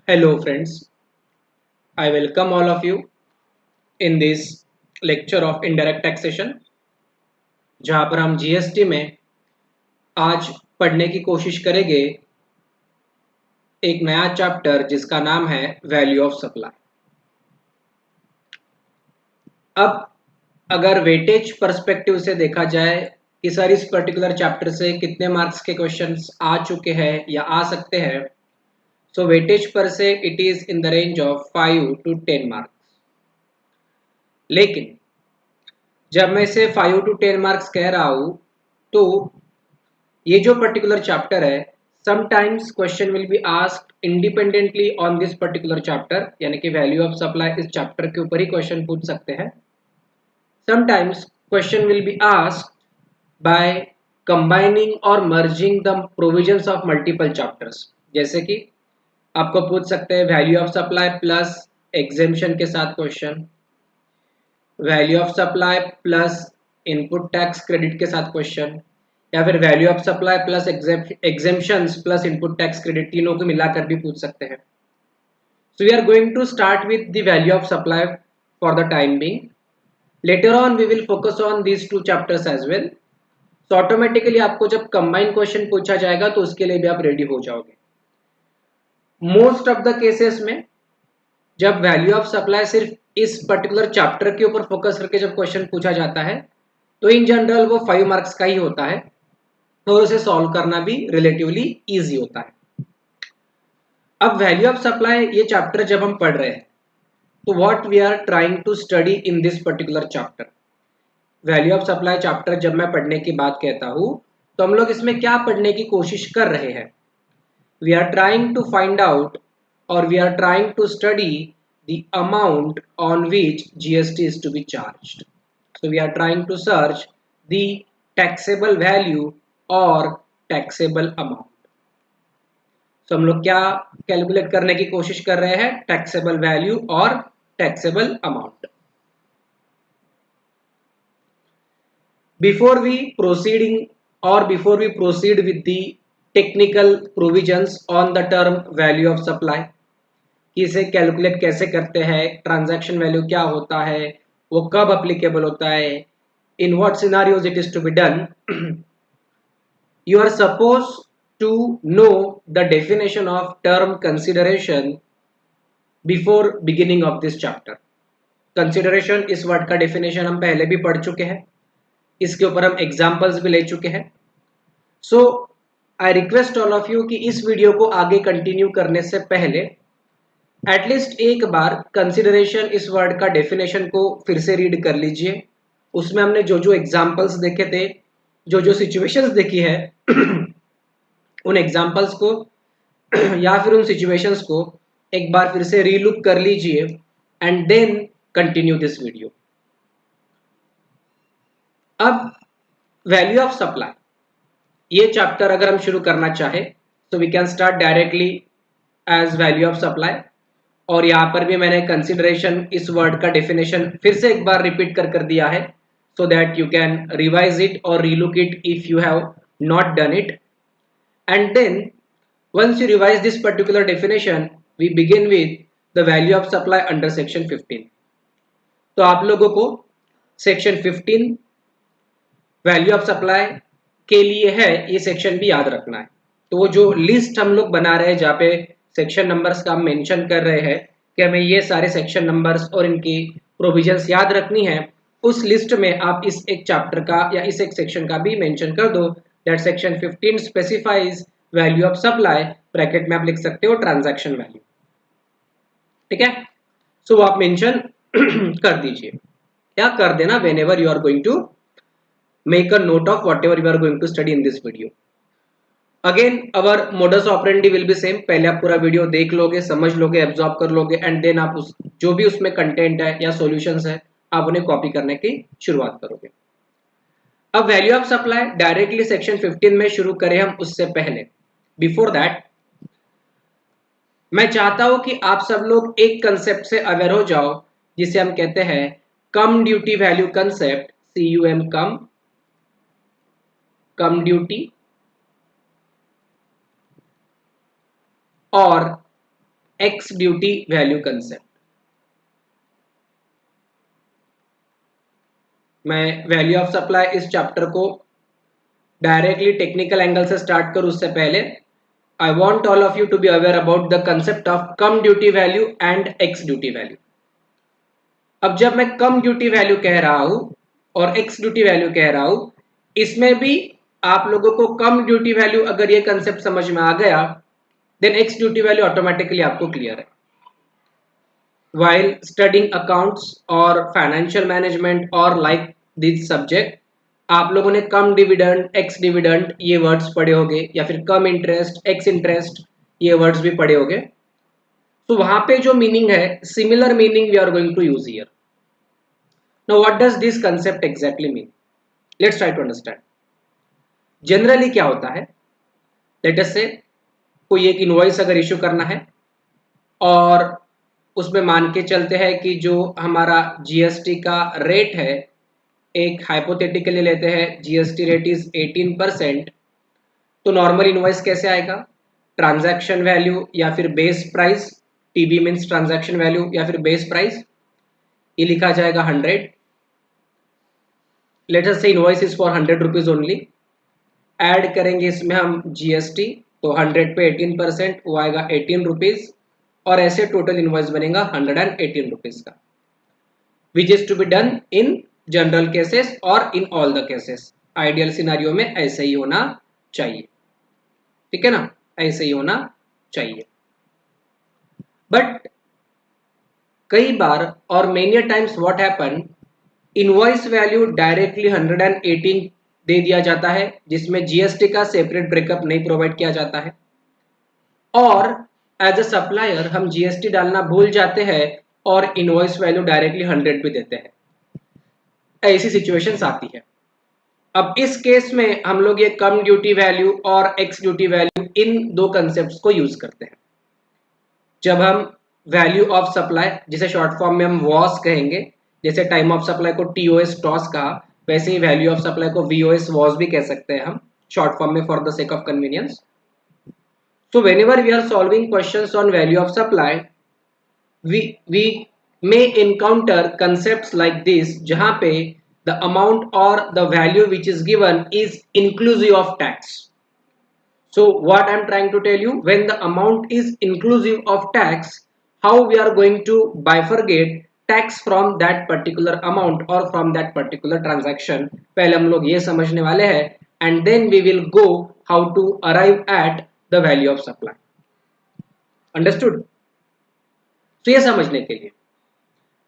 Hello friends, I welcome all of you in this lecture of indirect taxation जहां पर हम GST में आज पढ़ने की कोशिश करेंगे एक नया चैप्टर जिसका नाम है वैल्यू ऑफ सप्लाई। अब अगर वेटेज पर्सपेक्टिव से देखा जाए कि सर इस पर्टिकुलर चैप्टर से कितने मार्क्स के क्वेश्चंस आ चुके हैं या आ सकते हैं, सो वेटेज पर से it is in the range of 5 to 10 marks. लेकिन जब मैं इसे 5 to 10 मार्क्स कह रहा हूं तो ये जो पर्टिकुलर चैप्टर है sometimes question will be asked independently on this particular chapter, यानी कि वैल्यू ऑफ सप्लाई इस चैप्टर के ऊपर ही क्वेश्चन पूछ सकते हैं। Sometimes question will be asked by combining और merging the provisions of multiple chapters, जैसे कि आपको पूछ सकते हैं value of supply plus exemption के साथ question, value of supply plus input tax credit के साथ क्वेश्चन, या फिर value of supply plus exemptions plus input tax credit, तीनों को मिलाकर भी पूछ सकते हैं। So we are going to start with the value of supply for the time being. Later on we will focus on these two chapters as well. तो automatically आपको जब कंबाइन क्वेश्चन पूछा जाएगा तो उसके लिए भी आप रेडी हो जाओगे। मोस्ट ऑफ द केसेस में जब वैल्यू ऑफ सप्लाई सिर्फ इस पर्टिकुलर चैप्टर के ऊपर फोकस करके जब क्वेश्चन पूछा जाता है तो इन जनरल वो 5 मार्क्स का ही होता है और उसे सॉल्व करना भी रिलेटिवली इजी होता है। अब वैल्यू ऑफ सप्लाई ये चैप्टर जब हम पढ़ रहे हैं तो what we are trying to study in this particular chapter. Value of supply chapter जब मैं पढ़ने की बात कहता हूं तो हम लोग इसमें क्या पढ़ने की कोशिश कर रहे हैं। We are trying to find out और we are trying to study the amount on which GST is to be charged. So we are trying to search the taxable value or taxable amount. So हम लोग क्या calculate करने की कोशिश कर रहे हैं, टैक्सेबल वैल्यू और taxable amount. Before we proceed with the technical provisions on the term value of supply, कि इसे कैलकुलेट कैसे करते हैं, ट्रांजैक्शन वैल्यू क्या होता है, वो कब अप्लीकेबल होता है, in what scenarios it is to be done, you are suppose to know the definition of term consideration before beginning of this chapter. Consideration इस वर्ड का डेफिनेशन हम पहले भी पढ़ चुके हैं, इसके ऊपर हम एग्जाम्पल्स भी ले चुके हैं। So I request all of you कि इस वीडियो को आगे कंटिन्यू करने से पहले एटलीस्ट एक बार कंसिडरेशन इस वर्ड का डेफिनेशन को फिर से रीड कर लीजिए। उसमें हमने जो जो एग्जाम्पल्स देखे थे, जो जो सिचुएशंस देखी है उन एग्जाम्पल्स को या फिर उन सिचुएशंस को एक बार फिर से रीलुक कर लीजिए and then continue this video. अब वैल्यू ऑफ सप्लाई ये चैप्टर अगर हम शुरू करना चाहे तो we can start directly as value of supply. और यहाँ पर भी मैंने कंसिडरेशन इस वर्ड का डेफिनेशन फिर से एक बार रिपीट कर दिया है so that you can revise it और relook it if you have not done it. And then once you revise this particular definition we begin with the value of supply under section 15। तो आप लोगों को section 15 value of supply के लिए है, ये section भी याद रखना है। तो वो जो लिस्ट हम लोग बना रहे हैं जहाँ पे सेक्शन नंबर्स का हम मेंशन कर रहे हैं कि हमें ये सारे सेक्शन नंबर्स और इनकी प्रोविजंस याद रखनी है, उस लिस्ट में आप इस एक चैप्टर का या इस एक सेक्शन का भी मेंशन कर दो that section 15 specifies value of supply, bracket में आप लिख सकते हो ट्रांजैक्शन वैल्यू। ठीक है, सो आप मेंशन कर दीजिए या कर देना whenever you are going to make a note of whatever you are going to study in this video. Again our modus operandi will be same। पहले आप पूरा वीडियो देख लोगे, समझ लोगे, एब्जॉर्ब कर लोगे एंड देन आप उस जो भी उसमें कंटेंट है या सॉल्यूशंस है आप उन्हें कॉपी करने की शुरुआत करोगे। अब value of supply directly section 15 में शुरू करें हम, उससे पहले बिफोर दैट मैं चाहता हूं कि आप सब लोग एक कंसेप्ट से अवेयर हो जाओ जिसे हम कहते हैं cum duty value concept, CUM cum duty और एक्स ड्यूटी वैल्यू कंसेप्ट। मैं वैल्यू ऑफ सप्लाई इस चैप्टर को डायरेक्टली टेक्निकल एंगल से स्टार्ट करूं उससे पहले I want all of you to be aware about the concept of cum duty value and ex duty value. अब जब मैं कम ड्यूटी वैल्यू कह रहा हूं और एक्स ड्यूटी वैल्यू कह रहा हूं, इसमें भी आप लोगों को कम ड्यूटी वैल्यू अगर ये कंसेप्ट समझ में आ गया then ex duty value automatically आपको क्लियर है। while studying accounts or financial management or like this subject, आप लोगों ने कम डिविडेंड एक्स डिविडेंड ये वर्ड्स पढ़े होंगे या फिर कम इंटरेस्ट एक्स इंटरेस्ट ये वर्ड्स भी पढ़े होंगे। तो वहां पे जो मीनिंग है similar meaning we are going to use here. Now what does this concept exactly mean? Let's try to understand. Generally क्या होता है, लेट अस से कोई एक इनवॉइस अगर इशू करना है और उसमें मान के चलते हैं कि जो हमारा जीएसटी का रेट है, एक हाइपोथेटिकली लेते हैं जीएसटी रेट इज 18%, तो नॉर्मल इनवॉइस कैसे आएगा? ट्रांजैक्शन वैल्यू या फिर base price, TB means transaction value या फिर बेस प्राइस, ये लिखा जाएगा 100। लेट अस से invoice is for 100 rupees only. Add करेंगे इसमें हम जीएसटी, तो 100 पे 18% वो आएगा 18 रुपीज और ऐसे टोटल इनवॉइस बनेगा 118 रुपीज का, which is to be done in general cases और in all the cases. Ideal scenario में ऐसे ही होना चाहिए, ठीक है ना, ऐसे ही होना चाहिए। बट कई बार और many times what happen, invoice value directly 118 दे दिया जाता है जिसमें जीएसटी का सेपरेट ब्रेकअप नहीं प्रोवाइड किया जाता है, और एज अ सप्लायर हम जीएसटी डालना भूल जाते हैं और इनवॉइस वैल्यू डायरेक्टली 100 भी देते हैं। ऐसी सिचुएशंस आती है। अब इस केस में हम लोग ये कम ड्यूटी वैल्यू और एक्स ड्यूटी वैल्यू इन दो कंसेप्ट्स को यूज करते हैं। जब हम वैल्यू ऑफ सप्लाई, जिसे शॉर्ट फॉर्म में हम वॉस कहेंगे, जैसे टाइम ऑफ सप्लाई को टीओएस टॉस कहा, वैसे ही वैल्यू ऑफ सप्लाई को वीओएस वॉस भी कह सकते हैं हम शॉर्ट फॉर्म में for the sake of convenience. So whenever we are solving questions on value of supply, we may encounter concepts like this जहां पे the amount or the value which is given is inclusive of tax. So what I'm trying to tell you, when the amount is inclusive of tax, how we are going to bifurcate tax from that particular amount or from that particular transaction, पहले हम लोग ये समझने वाले हैं and then we will go how to arrive at the value of supply. Understood? तो ये समझने के लिए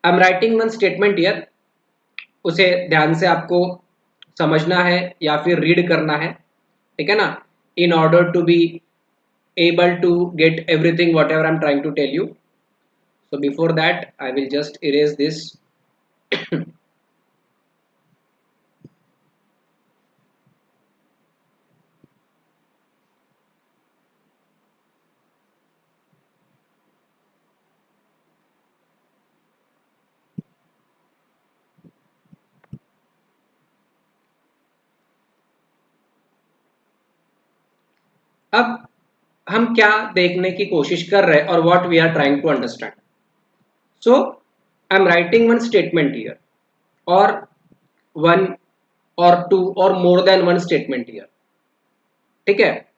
आई am writing one statement here, उसे ध्यान से आपको समझना है या फिर रीड करना है, ठीक है ना, in order to be able to get everything what ever I am trying to tell you. So before that I will just erase this. अब हम क्या देखने की कोशिश कर रहे हैं और what we are trying to understand. So I am writing one statement here और वन और टू और more than one statement here, ठीक है।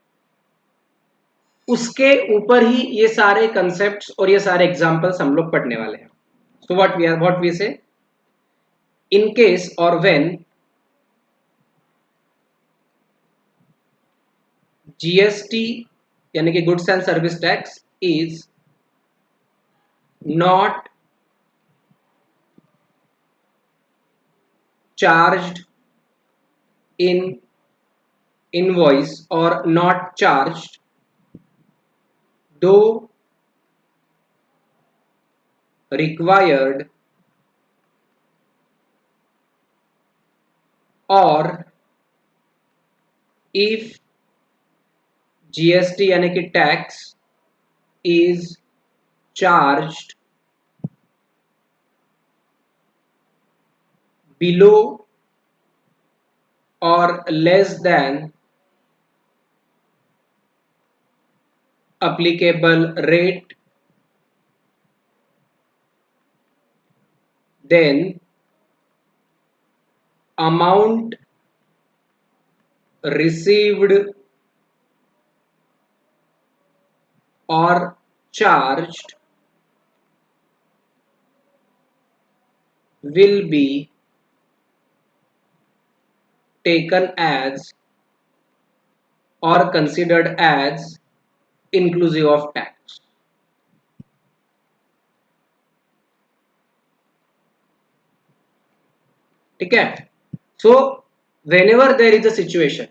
उसके ऊपर ही ये सारे कंसेप्ट्स और ये सारे एग्जांपल्स हम लोग पढ़ने वाले हैं। सो व्हाट वी से, इन केस और व्हेन जीएसटी यानी कि goods and service tax is not charged in invoice or not charged though required or if GST यानी कि tax is charged below or less than applicable rate then amount received or charged will be taken as or considered as inclusive of tax. ठीक है. So whenever there is a situation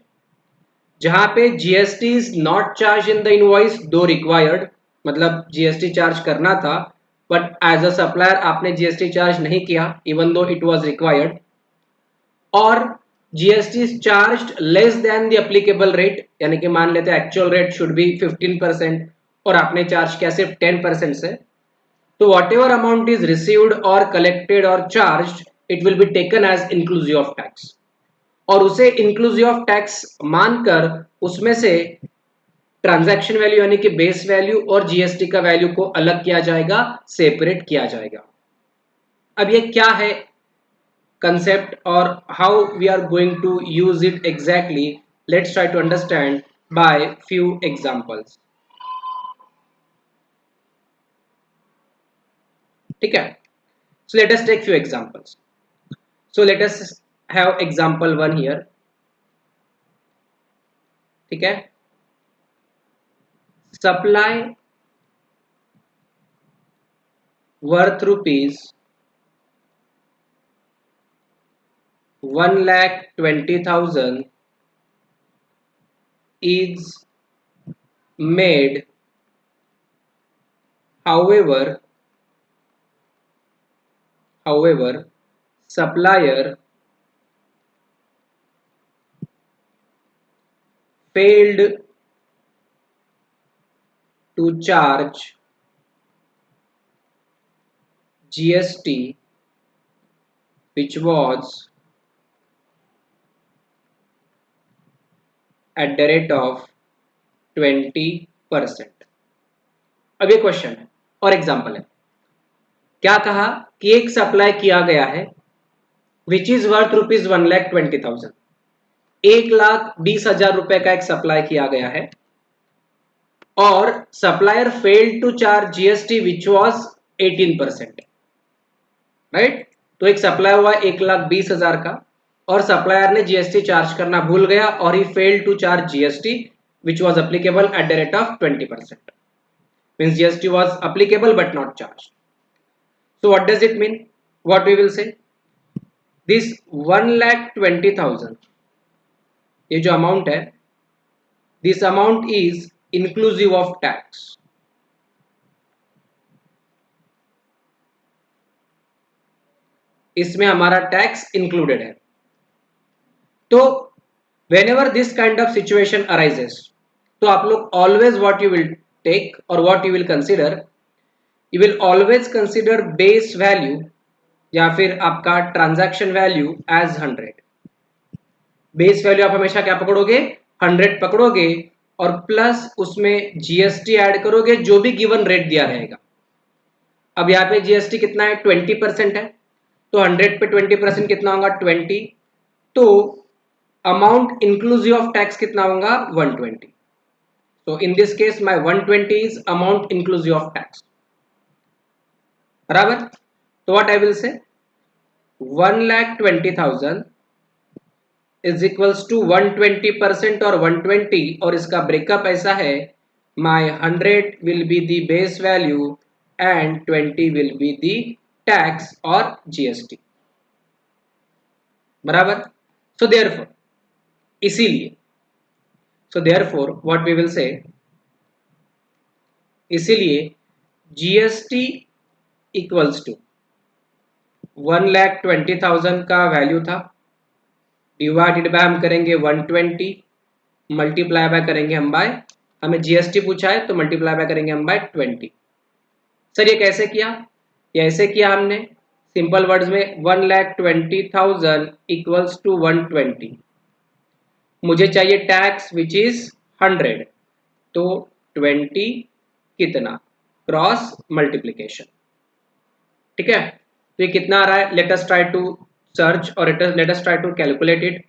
जहां पे GST is not charge in the invoice though required, मतलब GST charge करना था but as a supplier आपने GST charge नहीं किया even though it was required, और GST is charged less than the applicable rate, यानी कि मान लेते हैं एक्चुअल रेट शुड बी 15% और आपने चार्ज किया सिर्फ 10% से, तो what ever amount is received और कलेक्टेड और charge it will be taken as inclusive of tax, और उसे इंक्लूसिव ऑफ टैक्स मानकर उसमें से ट्रांजैक्शन वैल्यू यानी कि बेस वैल्यू और जीएसटी का वैल्यू को अलग किया जाएगा, सेपरेट किया जाएगा. अब ये क्या है concept or how we are going to use it exactly, let's try to understand by few examples. ठीक है. So let us take few examples. So let us have example 1 here. ठीक है. Supply worth rupees 1,20,000 is made, however supplier failed to charge GST which was at the rate of 20%. अब ये question है और example है. क्या कहा कि एक सप्लाई किया गया है विच इज वर्थ रुपीज 1,20,000, 1,20,000 रुपए का एक सप्लाई किया गया है और supplier failed to charge GST which was 18%. Right. तो एक सप्लाई हुआ 1,20,000 का और सप्लायर ने जीएसटी चार्ज करना भूल गया और ही failed to charge GST which was applicable at the rate of 20%. Means GST was applicable but not charged. So what does it mean? What we will say? This 1,20,000 ये जो amount है, this amount is inclusive of tax. इसमें हमारा tax included है. तो whenever this kind of situation arises, तो आप लोग always what you will take or what you will consider, you will always consider base value या फिर आपका transaction value as 100. Base value आप हमेशा क्या पकड़ोगे? 100 पकड़ोगे और प्लस उसमें जीएसटी ऐड करोगे जो भी गिवन रेट दिया रहेगा. अब यहाँ पे जीएसटी कितना है? 20% है. तो 100 पे 20% कितना होगा? 20. तो अमाउंट इंक्लूसिव ऑफ टैक्स कितना होगा? 120. तो इन this case my 120 is amount inclusive of tax. बराबर. तो what I will say 1,20,000 is equals to 120% और 120, और इसका ब्रेकअप ऐसा है my 100 will be the base value and 20 will be the tax और जीएसटी. बराबर. सो देयरफॉर इसीलिए therefore what we will say इसीलिए जीएसटी इक्वल्स टू 1,20,000 का वैल्यू था, डिवाइडेड बाय हम करेंगे 120, मल्टीप्लाई बाय करेंगे हम बाय, हमें जीएसटी पूछा है तो मल्टीप्लाई बाय करेंगे हम बाय 20. सर ये कैसे किया? ये ऐसे किया हमने सिंपल वर्ड्स में 1,20,000 इक्वल्स टू 120. मुझे चाहिए टैक्स विच इज 100, तो 20 कितना क्रॉस मल्टीप्लिकेशन. ठीक है. तो ये कितना आ रहा है, let us try to search और let us try to calculate it.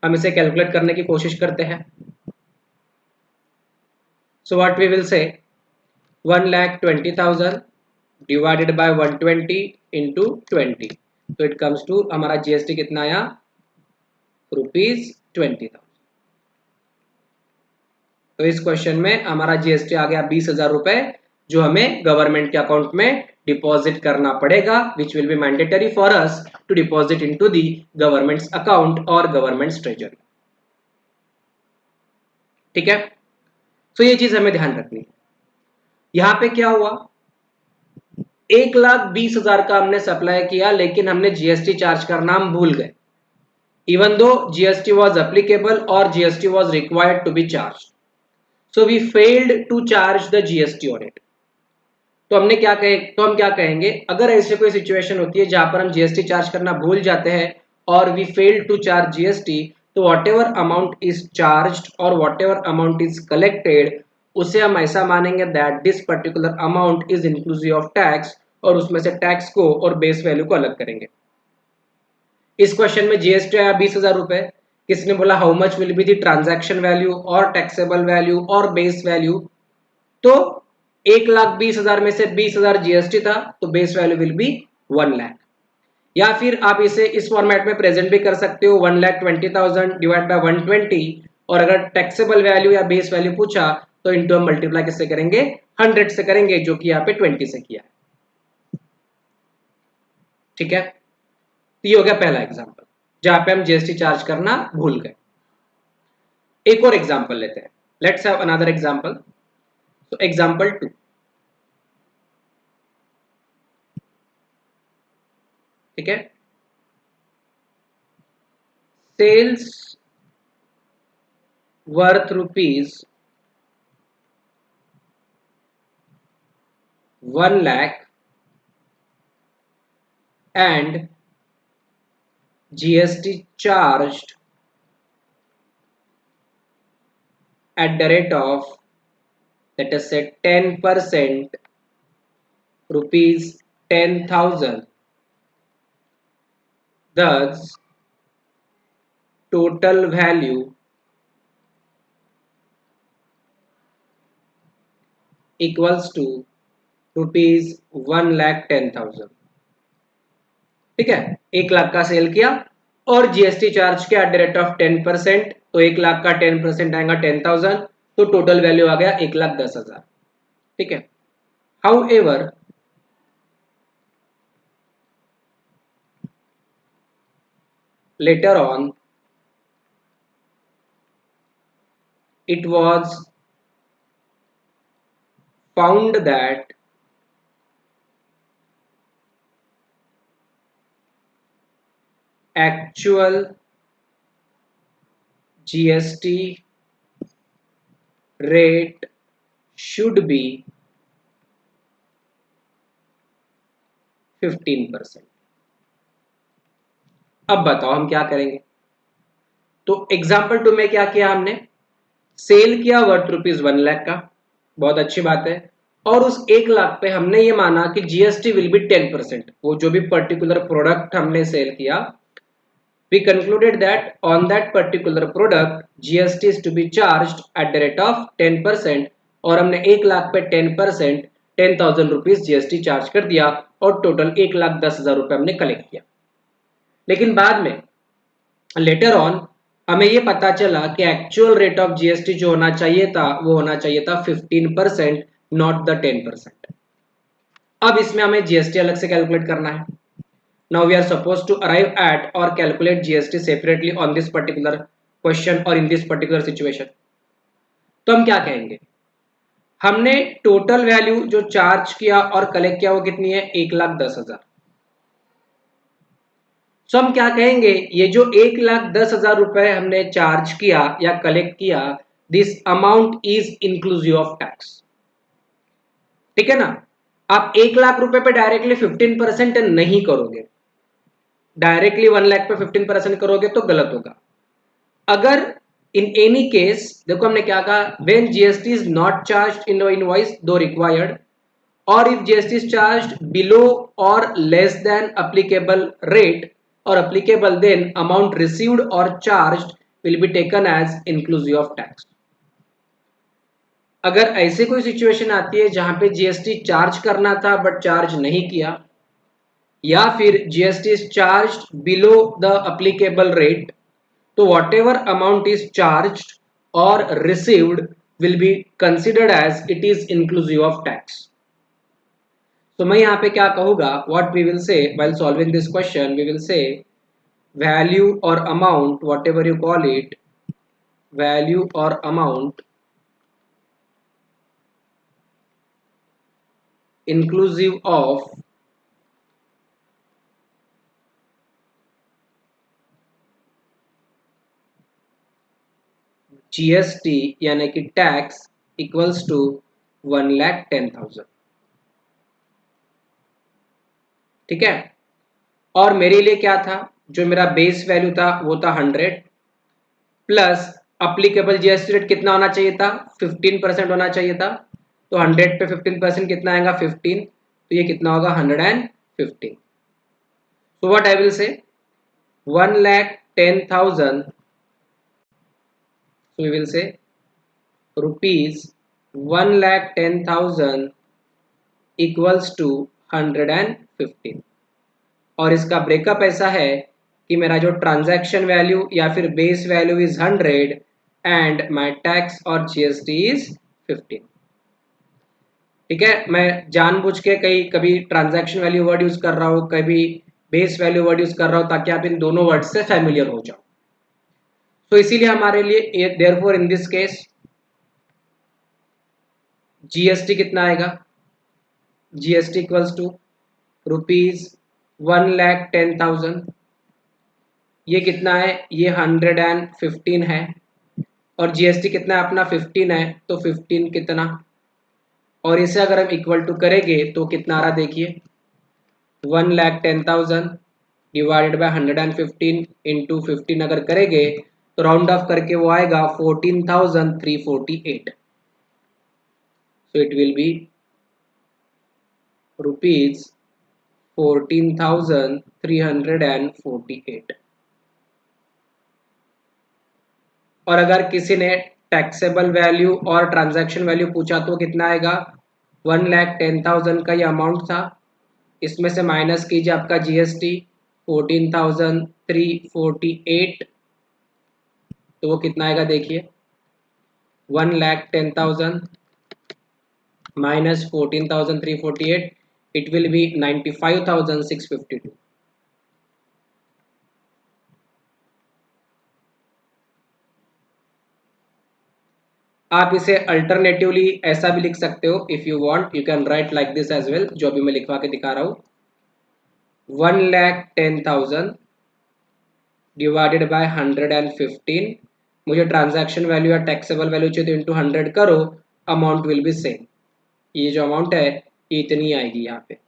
हम इसे कैलकुलेट करने की कोशिश करते हैं। सो व्हाट वी विल से 1,20,000 डिवाइडेड बाय 120 इंटू 20, तो इट कम्स टू हमारा जीएसटी कितना आया, ₹20,000। तो इस क्वेश्चन में हमारा जीएसटी आ गया 20,000 रुपए, जो हमें गवर्नमेंट के अकाउंट में डिपॉजिट करना पड़ेगा, which will be mandatory for us to deposit into the government's account और गवर्नमेंट्स ट्रेजरी। ठीक है, तो ये चीज हमें ध्यान रखनी है। यहां पे क्या हुआ, 1,20,000 का हमने सप्लाई किया, लेकिन हमने जीएसटी चार्ज करना हम भूल गए, even though GST was applicable और GST was required to be charge, so we failed to charge the GST on it. तो हम क्या कहेंगे, अगर ऐसे कोई सिचुएशन होती है जहां पर हम जीएसटी चार्ज करना भूल जाते हैं और we fail to charge GST, तो what ever amount is charged और what ever amount is collected, उसे हम ऐसा मानेंगे that this particular amount is inclusive of tax, और उसमें से टैक्स को और बेस वैल्यू को अलग करेंगे। इस क्वेश्चन में जीएसटी आया 20,000 रुपए, किसने बोला how much will be the transaction value और टैक्सेबल वैल्यू और बेस वैल्यू, तो 1,20,000 में से 20,000 जीएसटी था, तो base value will be 1 lakh. या फिर आप इसे इस फॉर्मेट में प्रेजेंट भी कर सकते हो, 1,20,000 डिवाइड बाय 120, और अगर टैक्सेबल वैल्यू या बेस वैल्यू पूछा तो इंटू हम मल्टीप्लाई किससे करेंगे, 100 से करेंगे, जो कि यहाँ पे 20 से किया है। ठीक है, तो ये हो गया पहला एग्जाम्पल जहां पे हम जीएसटी चार्ज करना भूल गए। एक और एग्जाम्पल लेते हैं, लेट्स हैव अनदर एग्जाम्पल। तो एग्जाम्पल 2, ठीक है, sales worth ₹1 lakh and GST charged at the rate of, let us say 10%, ₹10,000. Thus, total value equals to ₹1,10,000। ठीक है, 1 लाख का सेल किया और जीएसटी चार्ज किया एट द रेट ऑफ 10%, तो 1 लाख का 10% आएगा 10,000, तो टोटल वैल्यू आ गया 1,10,000। ठीक है, however later on it was found that actual GST rate should be 15%। अब बताओ हम क्या करेंगे। तो एग्जाम्पल 2 में क्या किया हमने, सेल किया वर्थ ₹1 लाख का, बहुत अच्छी बात है, और उस 1 लाख पे हमने ये माना कि जीएसटी विल बी 10%, वो जो भी पर्टिकुलर प्रोडक्ट हमने सेल किया, we concluded that on that particular product GST is to be charged at the rate of 10%, और हमने 1 लाख पे 10% 10,000 रुपीज जीएसटी चार्ज कर दिया और टोटल 1,10,000 रुपए हमने कलेक्ट किया। लेकिन बाद में लेटर ऑन हमें ये पता चला कि एक्चुअल रेट ऑफ जीएसटी जो होना चाहिए था वो होना चाहिए था 15%, नॉट द 10%। अब इसमें हमें जीएसटी अलग से कैलकुलेट करना है। Now we are supposed to arrive at or calculate GST separately on this particular question or in this particular situation. तो हम क्या कहेंगे, हमने टोटल वैल्यू जो चार्ज किया और कलेक्ट किया वो कितनी है, 1,10,000। सो हम क्या कहेंगे, ये जो 1,10,000 रुपए हमने चार्ज किया या कलेक्ट किया, this amount is inclusive of tax. ठीक है ना, आप 1 लाख रुपए पे डायरेक्टली 15% नहीं करोगे, डायरेक्टली 1 लाख पे 15% करोगे तो गलत होगा। अगर इन एनी केस, देखो हमने क्या कहा, when GST is not charged in the invoice though required, or if GST is charged below or less than applicable rate or applicable, then amount received or charged will be taken as inclusive of tax. अगर ऐसे कोई situation आती है जहां पे GST charge करना था but charge नहीं किया, या फिर GST is charge below the applicable rate, तो what ever amount is charge और received will be considered as it is inclusive of tax. तो मैं यहाँ पे क्या कहूँगा, what we will say while solving this question, we will say value और amount, whatever you call it, value और amount inclusive of GST यानी कि टैक्स इक्वल्स टू 1,10,000. ठीक है. और मेरे लिए क्या था, जो मेरा बेस वैल्यू था वो था 100 प्लस अप्लीकेबल जीएसटी रेट कितना होना चाहिए था, 15% होना चाहिए था. तो 100 पे 15% कितना आएगा, 15. तो ये कितना होगा, 115. So what I will say 1,10,000. So we will say rupees 1,10,000 equals to 115. और इसका ब्रेकअप ऐसा है कि मेरा जो ट्रांजैक्शन वैल्यू या फिर base value is 100 and my tax और जीएसटी इज 15. ठीक है. मैं जानबूझ के कभी ट्रांजैक्शन वैल्यू वर्ड यूज कर रहा हूँ, कभी बेस वैल्यू वर्ड यूज कर रहा हूँ, ताकि आप इन दोनों वर्ड से फैमिलियर हो जाओ. तो इसीलिए हमारे लिए therefore in this case GST कितना आएगा, जीएसटी इक्वल्स टू रुपीज 1,10,000. ये कितना है, ये 115 है और जीएसटी कितना है अपना 15 है. तो 15 कितना, और इसे अगर हम इक्वल टू करेंगे तो कितना आ रहा देखिए, 1,10,000 डिवाइडेड बाय 115 इंटू 15 अगर करेंगे तो राउंड ऑफ करके वो आएगा 14,348. So it will B rupees 14,348. और अगर किसी ने टैक्सेबल वैल्यू और ट्रांजैक्शन वैल्यू पूछा तो कितना आएगा, 1,10,000 का ये अमाउंट था, इसमें से माइनस कीजिए आपका जीएसटी 14,348. तो वो कितना आएगा देखिए, 1,10,000 माइनस 14,348, इट विल बी 95,652. आप इसे अल्टरनेटिवली ऐसा भी लिख सकते हो, if you want you can write like this as well, जो अभी मैं लिखवा के दिखा रहा हूं. 1,10,000 डिवाइडेड बाय 115. मुझे ट्रांजैक्शन वैल्यू या टैक्सेबल वैल्यू चाहिए तो इंटू 100 करो, अमाउंट विल बी सेम. ये जो अमाउंट है ये इतनी आएगी. यहाँ पे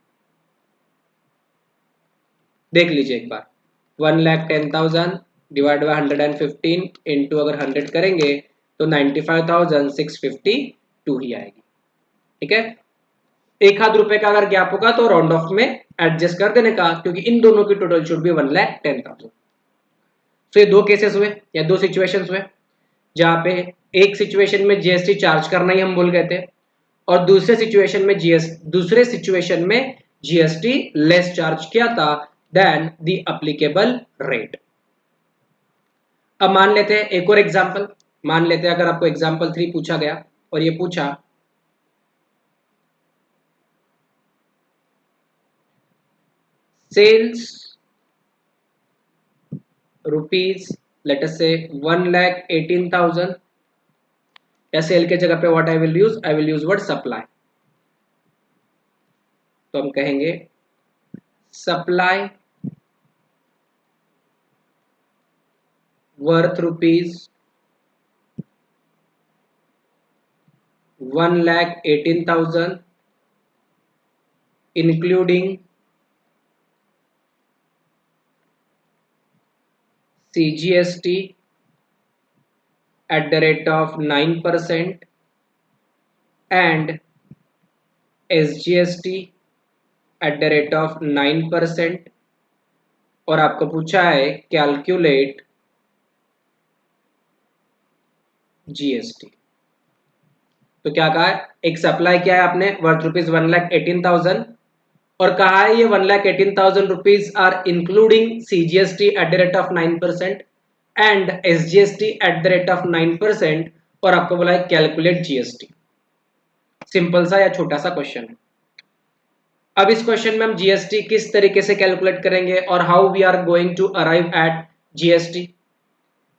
देख लीजिए एक बार, 1,10,000 डिवाइड बाय 115 इंटू अगर 100 करेंगे तो 95,652 ही आएगी. ठीक है. एक आध रुपए का अगर गैप होगा तो राउंड ऑफ में एडजस्ट कर देने का, क्योंकि इन दोनों की टोटल शुड बी 1,10,000. तो ये दो केसेस हुए या दो सिचुएशंस हुए, जहां पे एक सिचुएशन में जीएसटी चार्ज करना ही हम भूल गए थे और दूसरे सिचुएशन में जीएसटी लेस चार्ज किया था देन द एप्लीकेबल रेट. अब मान लेते हैं एक और एग्जांपल. मान लेते हैं अगर आपको एग्जांपल 3 पूछा गया और ये पूछा सेल्स रुपीज लेट अस से 1,18,000, या सेल के जगह पे what I will use word supply. तो हम कहेंगे supply worth rupees 1,18,000 including CGST at the rate of 9% and SGST at the rate of 9%, और आपको पूछा है कैलकुलेट GST। तो क्या कहा है, एक सप्लाई किया है आपने वर्थ रुपीज 1,18,000 और कहा है ये 1,18,000 rupees are including CGST at the rate of 9% and SGST at the rate of 9%, और आपको बोला है कैलकुलेट GST। सिंपल सा या छोटा सा क्वेश्चन है। अब इस क्वेश्चन में हम GST किस तरीके से कैलकुलेट करेंगे और how we are going to arrive at GST,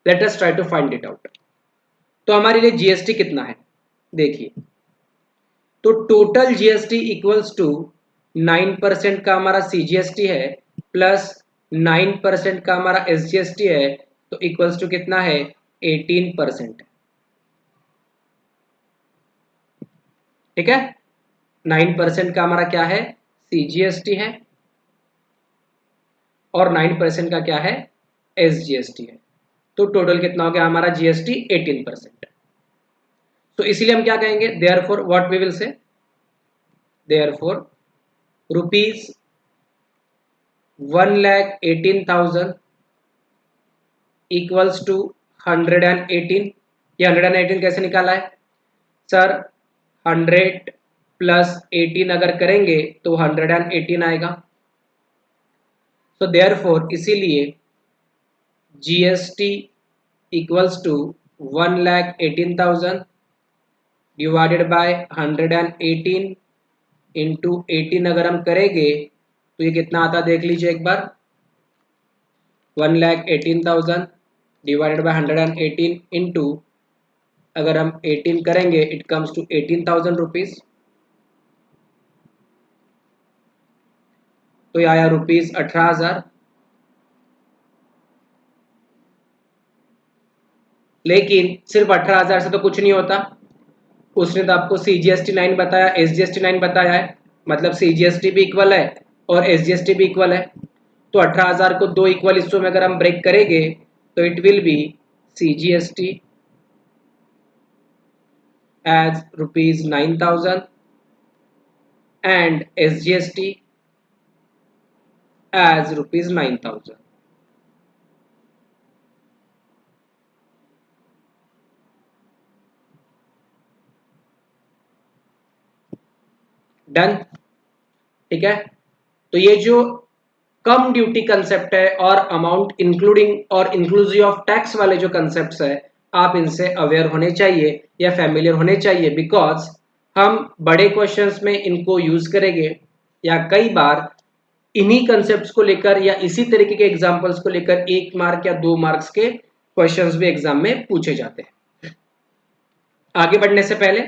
let us try to find it out. तो हमारे लिए GST कितना है देखिए, तो टोटल GST इक्वल्स टू 9% का हमारा CGST है प्लस 9% का हमारा SGST है, तो इक्वल्स टू कितना है 18%। ठीक है, 9% का हमारा क्या है CGST है और 9% का क्या है SGST है, तो टोटल कितना हो गया हमारा GST 18%। तो इसीलिए हम क्या कहेंगे, therefore what we will say, therefore rupees 1,18,000 equals to 118। ये 118 कैसे निकाला है सर, 100 प्लस 18 अगर करेंगे तो 118 आएगा। सो देयरफॉर इसीलिए GST equals to 1,18,000 divided by 118 into 18 अगर हम करेंगे तो ये कितना आता देख लीजिए एक बार, 1,18,000 डिवाइडेड बाय 118 इंटू अगर हम 18 करेंगे इट कम्स टू 18,000 रुपीज। तो ये आया रुपीज 18,000। लेकिन सिर्फ 18,000 से तो कुछ नहीं होता, उसने तो आपको CGST 9 बताया, SGST 9 बताया है, मतलब CGST भी इक्वल है और SGST भी इक्वल है। तो 18,000 को दो इक्वल हिस्सों में अगर हम ब्रेक करेंगे तो it will be CGST as rupees 9,000 and SGST as rupees 9,000। Done, ठीक है। तो ये जो कम ड्यूटी कंसेप्ट है और अमाउंट इंक्लूडिंग और इंक्लूसिव ऑफ टैक्स वाले जो कंसेप्ट्स है, आप इनसे अवेयर होने चाहिए या फैमिलियर होने चाहिए, बिकॉज हम बड़े क्वेश्चंस में इनको यूज करेंगे या कई बार इन्हीं कंसेप्ट्स को लेकर या इसी तरीके के एग्जांपल्स को लेकर 1 मार्क या 2 मार्क्स के क्वेश्चंस भी एग्जाम में पूछे जाते हैं। आगे बढ़ने से पहले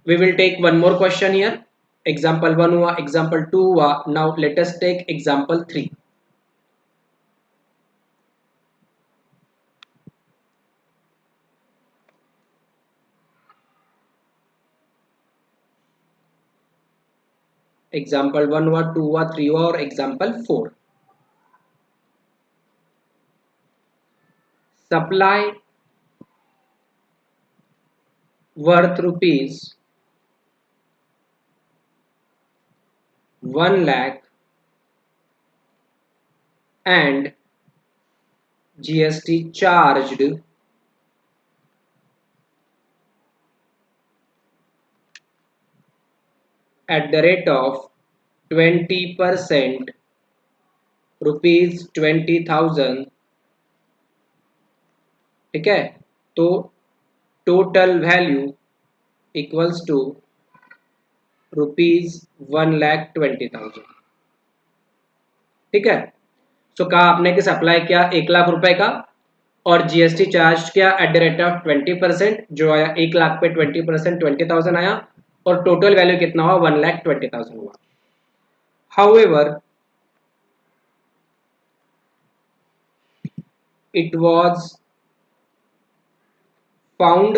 we will take one more question here. Example 1 हुआ, एग्जाम्पल 2 हुआ, now let us take example 3। Example 1 हुआ, 2 हुआ, 3 हुआ और example 4। Supply worth rupees 1 lakh and GST charged at the rate of 20%, rupees 20,000। ठीक है, तो total value equals to rupees 1,20,000। ठीक है, सो कहा आपने कि सप्लाई किया 1 लाख रुपए का और GST चार्ज किया एट द रेट ऑफ 20%, जो आया 1 लाख पे 20% 20,000 आया और टोटल वैल्यू कितना हुआ 1,20,000 हुआ। However it was found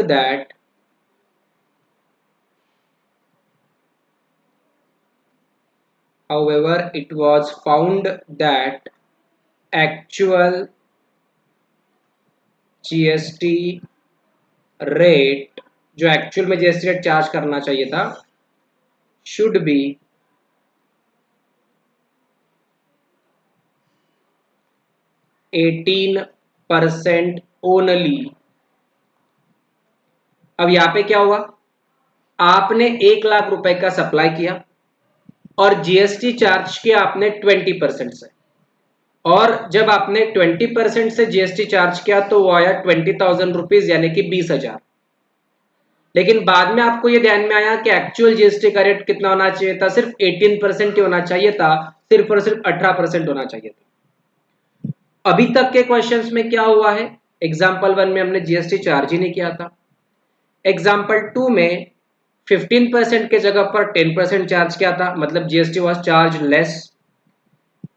that actual GST rate, जो एक्चुअल में GST रेट चार्ज करना चाहिए था, should be 18% ओनली। अब यहां पे क्या हुआ, आपने 1 लाख रुपए का सप्लाई किया और जीएसटी चार्ज किया आपने 20% से, और जब आपने 20% से जीएसटी चार्ज किया तो वो आया 20,000 रुपीज यानी कि 20,000। लेकिन बाद में आपको ये ध्यान में आया कि एक्चुअल जीएसटी का रेट कितना होना चाहिए था, सिर्फ 18% ही होना चाहिए था, सिर्फ और सिर्फ 18% होना चाहिए था। अभी तक के क्वेश्चंस में क्या हुआ है, एग्जाम्पल 1 में हमने जीएसटी चार्ज ही नहीं किया था, एग्जाम्पल 2 में 15% के जगह पर 10% चार्ज किया था, मतलब GST was charge less.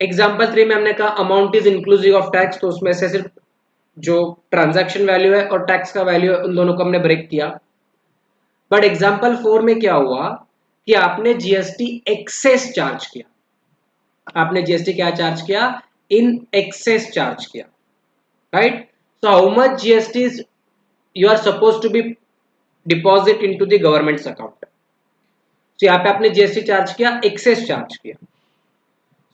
Example 3 में हमने कहा amount is inclusive of tax, तो उसमें से सिर्फ जो ट्रांजैक्शन वैल्यू है और टैक्स का वैल्यू है उन दोनों को हमने ब्रेक किया। बट एग्जाम्पल 4 में क्या हुआ कि आपने जीएसटी एक्सेस चार्ज किया, आपने जीएसटी क्या चार्ज किया, इन एक्सेस चार्ज किया, right. So how much GST you are suppose to be deposit into the government's account. तो यहाँ पे आपने जीएसटी चार्ज किया, एक्सेस चार्ज किया।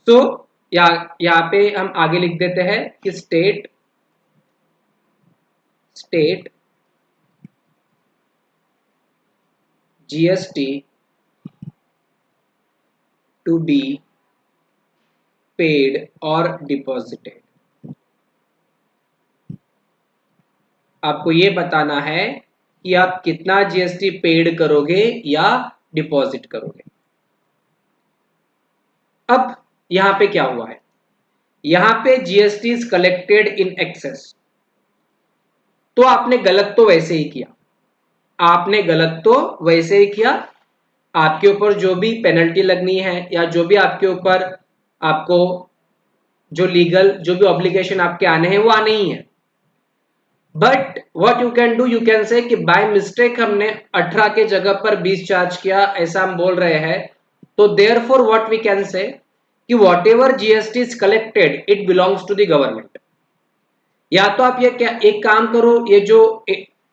तो यहाँ पे हम आगे लिख देते हैं कि state GST to be paid और डिपॉजिटेड। आपको ये बताना है कि आप कितना जीएसटी पेड करोगे या डिपॉजिट करोगे। अब यहां पे क्या हुआ है, यहां पे GST is collected in access, तो आपने गलत तो वैसे ही किया, आपने गलत तो वैसे ही किया। आपके ऊपर जो भी पेनल्टी लगनी है या जो भी आपके ऊपर आपको जो लीगल जो भी ऑब्लिगेशन आपके आने हैं वो आने ही है। But what you can do, you can say कि बाय मिस्टेक हमने 18 के जगह पर 20 चार्ज किया, ऐसा हम बोल रहे हैं। तो therefore what we can say कि whatever GST is collected it belongs to the government. या तो आप ये क्या एक काम करो, ये जो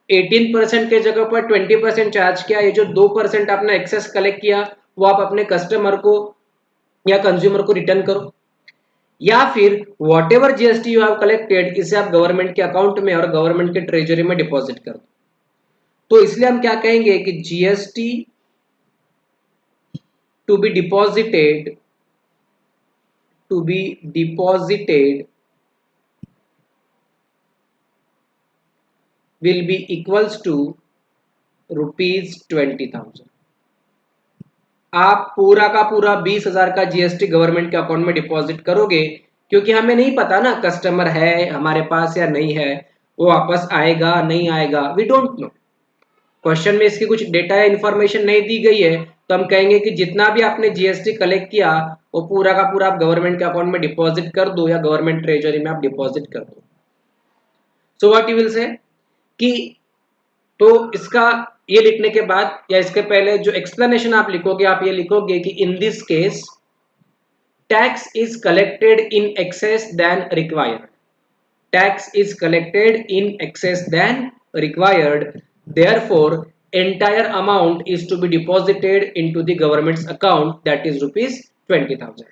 18% के जगह पर 20% चार्ज किया, ये जो 2% आपने एक्सेस कलेक्ट किया वो आप अपने कस्टमर को या कंज्यूमर को रिटर्न करो, या फिर what ever GST you have collected इसे आप गवर्नमेंट के अकाउंट में और गवर्नमेंट के ट्रेजरी में डिपॉजिट कर दो। तो इसलिए हम क्या कहेंगे कि GST to be deposited will be equals to ₹20,000। आप पूरा का पूरा 20,000 का जीएसटी गवर्नमेंट के अकाउंट में डिपॉजिट करोगे, क्योंकि हमें नहीं पता ना कस्टमर है हमारे पास या नहीं है, वो वापस आएगा नहीं आएगा, वी डोंट नो। क्वेश्चन में इसकी कुछ डेटा या इंफॉर्मेशन नहीं दी गई है, तो हम कहेंगे कि जितना भी आपने जीएसटी कलेक्ट किया वो पूरा का पूरा आप गवर्नमेंट के अकाउंट में डिपॉजिट कर दो या गवर्नमेंट ट्रेजरी में आप डिपॉजिट कर दो। So what you will say कि तो इसका ये लिखने के बाद या इसके पहले जो एक्सप्लेनेशन आप लिखोगे, आप ये लिखोगे कि in this case tax is collected in excess than required, tax is collected in excess than required, therefore entire amount is to be deposited into the government's account, that is ₹20,000।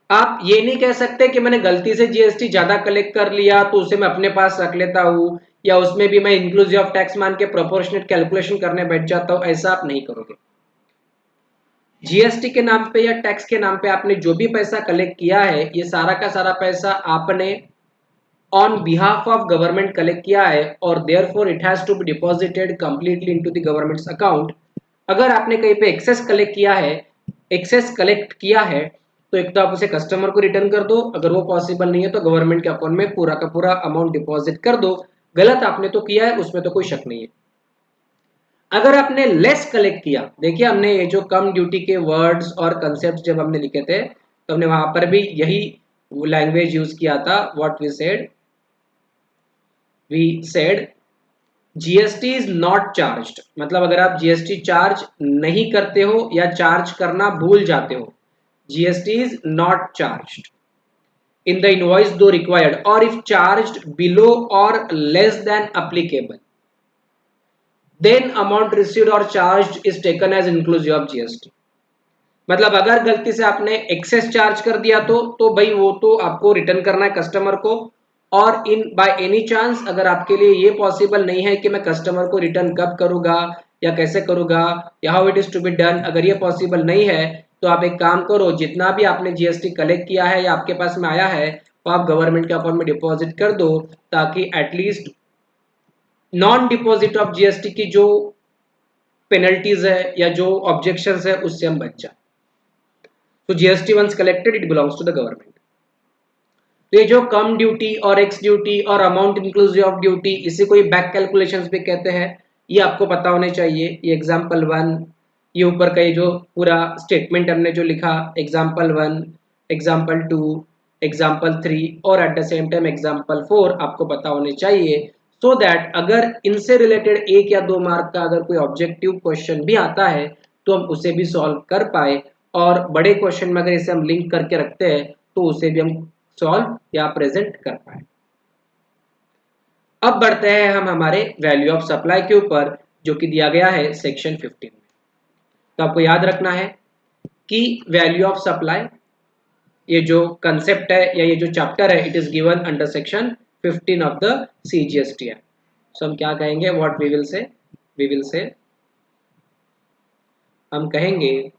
आप ये नहीं कह सकते कि मैंने गलती से जीएसटी ज्यादा कलेक्ट कर लिया तो उसे मैं अपने पास रख लेता हूं, या उसमें भी मैं इंक्लूसिव ऑफ टैक्स मान के प्रोपोर्शनेट कैलकुलेशन करने बैठ जाता हूं, ऐसा आप नहीं करोगे। जीएसटी के नाम पे या टैक्स के नाम पे आपने जो भी पैसा कलेक्ट किया है, ये सारा का सारा पैसा आपने on behalf of government collect किया है, और therefore it has to be deposited completely into the government's account. अगर आपने कहीं पे एक्सेस कलेक्ट किया है तो एक तो आप उसे कस्टमर को रिटर्न कर दो, अगर वो पॉसिबल नहीं है तो गवर्नमेंट के अकाउंट में पूरा का पूरा अमाउंट डिपॉजिट कर दो। गलत आपने तो किया है, उसमें तो कोई शक नहीं है। अगर आपने लेस कलेक्ट किया, देखिए हमने ये जो कम ड्यूटी के वर्ड्स और कंसेप्ट जब हमने लिखे थे तो हमने वहां पर भी यही लैंग्वेज यूज किया था। What we said GST is not charged, मतलब अगर आप जीएसटी चार्ज नहीं करते हो या चार्ज करना भूल जाते हो, GST is not charged in the invoice though required, or if charged below or less than applicable, then amount received or charged is taken as inclusive of GST। मतलब अगर गलती से आपने एक्सेस चार्ज कर दिया तो भाई वो तो आपको रिटर्न करना है कस्टमर को, और इन बाय एनी चांस अगर आपके लिए ये पॉसिबल नहीं है कि मैं कस्टमर को रिटर्न कब करूंगा या कैसे करूंगा या how it is to be done, अगर ये पॉसिबल नहीं है तो आप एक काम करो, जितना भी आपने जीएसटी कलेक्ट किया है या आपके पास में आया है वो आप गवर्नमेंट के अकाउंट में डिपॉजिट कर दो, ताकि at least non deposit of GST की जो पेनल्टीज है या जो ऑब्जेक्शंस है उससे हम बच जाए। तो GST once collected it belongs to the government. तो ये जो कम ड्यूटी और एक्स ड्यूटी और अमाउंट इंक्लूसिव ऑफ ड्यूटी, इसी को बैक कैलकुलेशंस भी कहते हैं, ये आपको पता होने चाहिए। ये एग्जांपल 1, ये ऊपर का ये जो पूरा स्टेटमेंट हमने जो लिखा, एग्जांपल 1, एग्जांपल 2, एग्जांपल 3 और at the same time example 4 आपको पता होने चाहिए, सो दैट अगर इनसे रिलेटेड 1 या 2 मार्क का अगर कोई ऑब्जेक्टिव क्वेश्चन भी आता है तो हम उसे भी सॉल्व कर पाए, और बड़े क्वेश्चन में अगर इसे हम लिंक करके रखते हैं तो उसे भी हम सॉल्व या प्रेजेंट कर पाए। अब बढ़ते हैं हम हमारे वैल्यू ऑफ सप्लाई के ऊपर, जो कि दिया गया है सेक्शन 15 में। तो आपको याद रखना है कि वैल्यू ऑफ सप्लाई ये जो कंसेप्ट है या ये जो चैप्टर है, it is given under section 15 of the CGST act. So हम क्या कहेंगे, व्हाट वी विल से हम कहेंगे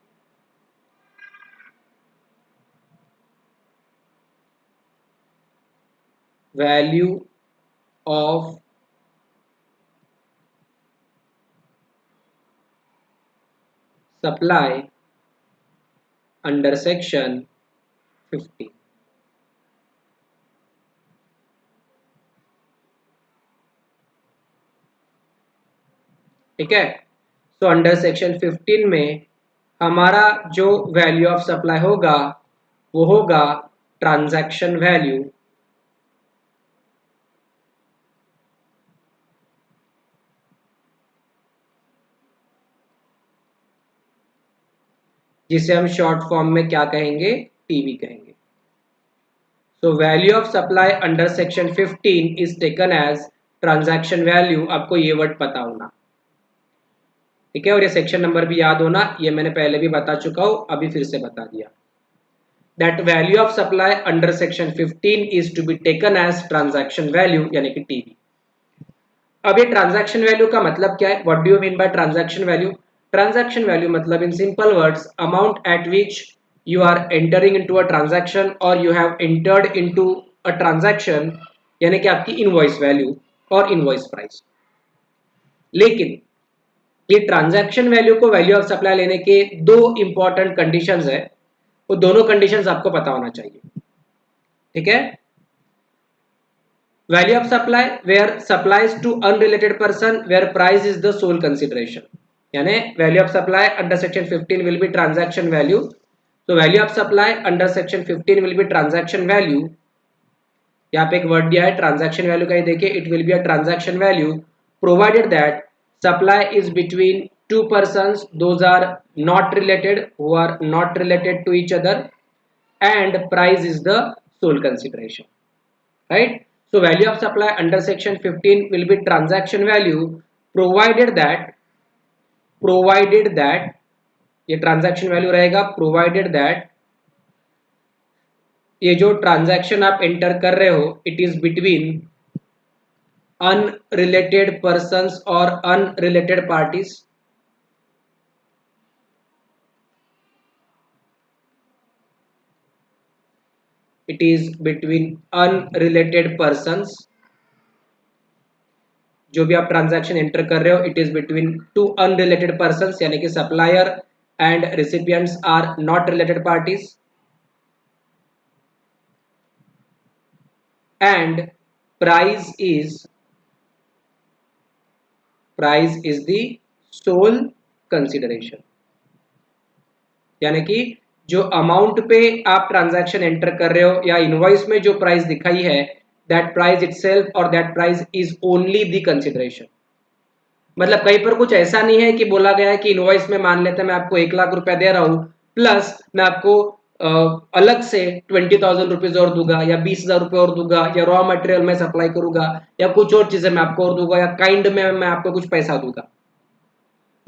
value of supply under section 15। ठीक है, तो अंडर सेक्शन 15 में हमारा जो वैल्यू ऑफ सप्लाई होगा वो होगा ट्रांजैक्शन वैल्यू, जिसे हम शॉर्ट फॉर्म में क्या कहेंगे, टीवी कहेंगे। So value of supply under section 15 is taken as transaction value. आपको ये वर्ड पता होना, ठीक है, और ये सेक्शन नंबर भी याद होना, ये मैंने पहले भी बता चुका हूं, अभी फिर से बता दिया। That value of supply under section 15 is to be taken as transaction value, यानी कि टीवी। अब ये ट्रांजैक्शन वैल्यू का मतलब क्या है, what do you mean by transaction value? Transaction value मतलब in simple words amount at which you are entering into a transaction or you have entered into a transaction, यानी कि आपकी इनवॉइस वैल्यू और invoice price. लेकिन ये transaction value को value of supply लेने के 2 इंपॉर्टेंट कंडीशंस है, वो दोनों कंडीशंस आपको पता होना चाहिए। ठीक है, value of supply where supplies to unrelated person where price is the sole consideration, यानी value of supply under section 15 will be transaction value. तो value of supply under section 15 will be transaction value. यहाँ पे एक word दिया है transaction value का, ही देखिए, it will be a transaction value provided that supply is between 2 persons, those are not related, who are not related to each other, and price is the sole consideration, right? So value of supply under section 15 will be transaction value provided that ये transaction value रहेगा provided that ये जो transaction आप enter कर रहे हो it is between unrelated persons और unrelated parties. It is between unrelated persons, जो भी आप ट्रांजैक्शन एंटर कर रहे हो it is between 2 unrelated persons, यानी कि supplier and recipients are not related parties, and price is the sole consideration, यानी कि जो अमाउंट पे आप ट्रांजैक्शन एंटर कर रहे हो या इनवॉइस में जो प्राइस दिखाई है दैट प्राइस इटसेल्फ और that price is only the consideration. मतलब कहीं पर कुछ ऐसा नहीं है कि बोला गया है कि इनवॉइस में मान लेते हैं मैं आपको 1 लाख रुपया दे रहा हूं प्लस मैं आपको अलग से 20,000 रुपीज और दूंगा या 20,000 रुपये और दूंगा या रॉ मटेरियल में सप्लाई करूंगा या कुछ और चीजें मैं आपको और दूंगा या काइंड में मैं आपको कुछ पैसा दूंगा।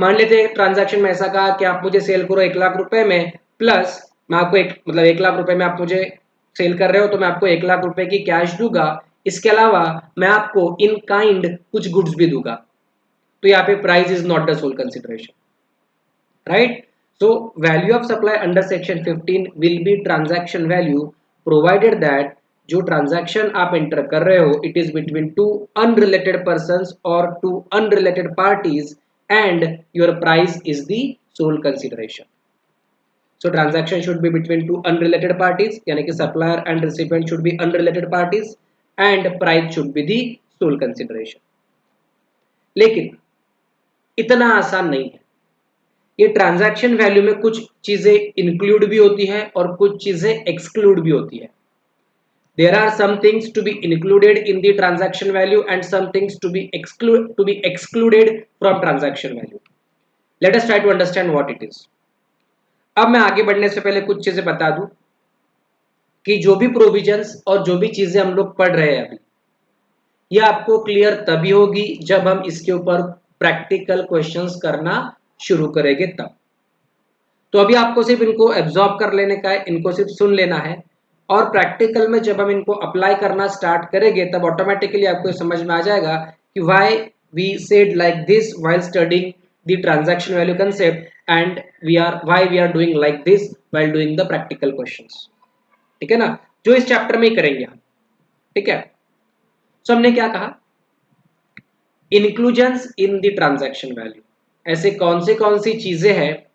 मान लेते हैं ट्रांजैक्शन में ऐसा कहा कि आप मुझे सेल करो 1,00,000 रुपए में, प्लस मैं आपको 1,00,000 रुपए में आप मुझे सेल कर रहे हो तो मैं आपको 1,00,000 रुपए की कैश दूंगा, इसके अलावा मैं आपको इन काइंड कुछ गुड्स भी दूंगा। तो यहाँ पे price is not the sole consideration, right. So value of supply under section 15 will be transaction value provided that जो ट्रांजैक्शन आप एंटर कर रहे हो it is between two unrelated persons और two unrelated parties and your price is the sole consideration. So transaction should be between two unrelated parties, यानी कि supplier and recipient should be unrelated parties and price should be the sole consideration. लेकिन इतना आसान नहीं है। ये transaction value में कुछ चीजें इंक्लूड भी होती है और कुछ चीजें एक्सक्लूड भी होती है। There are some things to be included in the transaction value and some things to be excluded from transaction value. Let us try to understand what it is. अब मैं आगे बढ़ने से पहले कुछ चीजें बता दूं कि जो भी प्रोविजंस और जो भी चीजें हम लोग पढ़ रहे हैं अभी, ये आपको क्लियर तभी होगी जब हम इसके ऊपर प्रैक्टिकल क्वेश्चंस करना शुरू करेंगे तब। तो अभी आपको सिर्फ इनको एब्जॉर्ब कर लेने का है, इनको सिर्फ सुन लेना है, और प्रैक्टिकल में जब हम इनको अप्लाई करना स्टार्ट करेंगे तब ऑटोमेटिकली आपको समझ में आ जाएगा कि why we said like this while studying the transaction value concept and why we are doing like this while doing the practical questions. ठीक है ना, जो इस चैप्टर में ही करेंगे हम। ठीक है, सो हमने क्या कहा, inclusions in the transaction value. ऐसे कौन सी चीजें हैं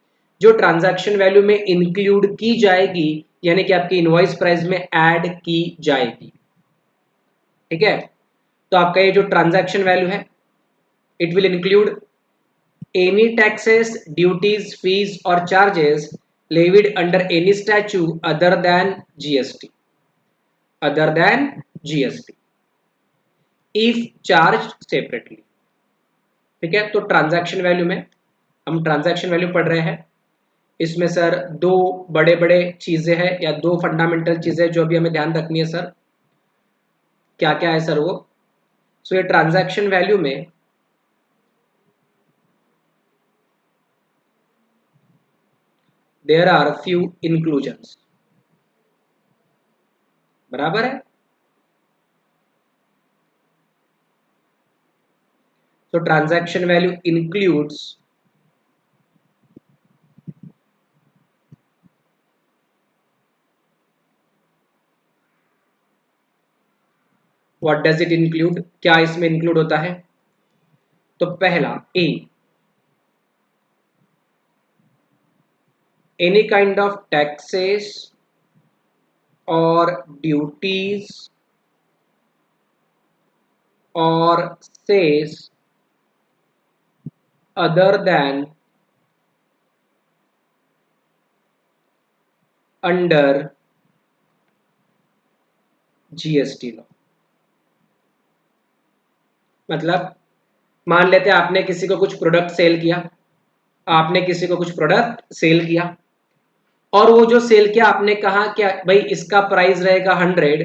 जो ट्रांजैक्शन वैल्यू में इंक्लूड की जाएगी, यानी कि आपकी इनवॉइस प्राइस में ऐड की जाएगी। ठीक है, तो आपका ये जो ट्रांजैक्शन वैल्यू है it will include any taxes, duties, fees और charges levied under any statute other than GST, if charge separately. ठीक है, तो ट्रांजैक्शन वैल्यू में हम ट्रांजैक्शन वैल्यू पढ़ रहे हैं, इसमें सर दो बड़े बड़े चीजें हैं या दो फंडामेंटल चीजें जो अभी हमें ध्यान रखनी है सर। क्या क्या है सर वो? सो ये ट्रांजैक्शन वैल्यू में देयर आर फ्यू इंक्लूजन्स, बराबर है। So transaction value includes what does it include, क्या इसमें इंक्लूड होता है? तो पहला A, any kind of taxes और ड्यूटीज और cess other than under GST law. मतलब मान लेते हैं आपने किसी को कुछ प्रोडक्ट सेल किया, और वो जो सेल किया आपने कहा कि भाई इसका प्राइस रहेगा 100,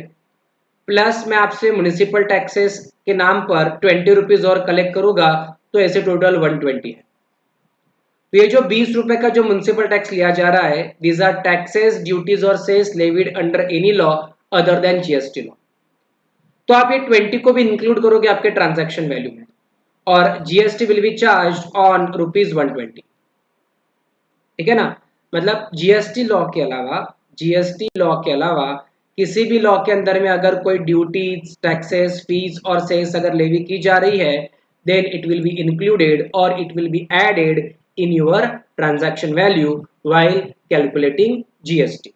प्लस मैं आपसे म्युनिसिपल टैक्सेस के नाम पर 20 रुपीज और कलेक्ट करूंगा, तो ऐसे टोटल 120 है। तो ये जो 20 रुपए का जो म्युनिसिपल टैक्स लिया जा रहा है, दीज आर टैक्सेस, ड्यूटीज और cess levied under any law other than GST law. तो आप ये 20 को भी इंक्लूड करोगे आपके ट्रांजैक्शन वैल्यू में, और GST will B charge on ₹120। ठीक है ना, मतलब जीएसटी लॉ के अलावा किसी भी लॉ के अंदर में अगर कोई ड्यूटीज, टैक्सेस, फीस और सेस अगर लेवी की जा रही है, then it will be included और it will be added in your transaction value while calculating GST.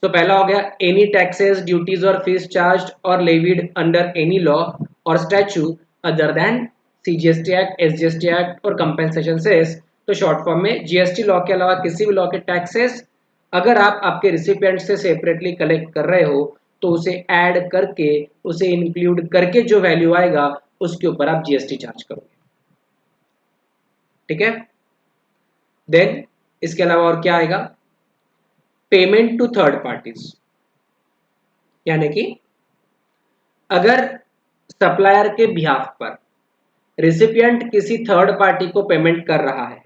तो पहला हो गया एनी टैक्सेस, ड्यूटीज और फीस चार्ज और लेविड अंडर एनी लॉ और statute other than CGST act, SGST act और compensation cess. तो शॉर्ट फॉर्म में जीएसटी लॉ के अलावा किसी भी लॉ के टैक्सेस अगर आप आपके रिसिपिएंट से सेपरेटली कलेक्ट कर रहे हो तो उसे ऐड करके, उसे इंक्लूड करके जो वैल्यू आएगा उसके ऊपर आप जीएसटी चार्ज करोगे। ठीक है, देन इसके अलावा और क्या आएगा? पेमेंट टू थर्ड पार्टीज, यानी कि अगर सप्लायर के बिहाफ पर रिसिपिएंट किसी थर्ड पार्टी को पेमेंट कर रहा है,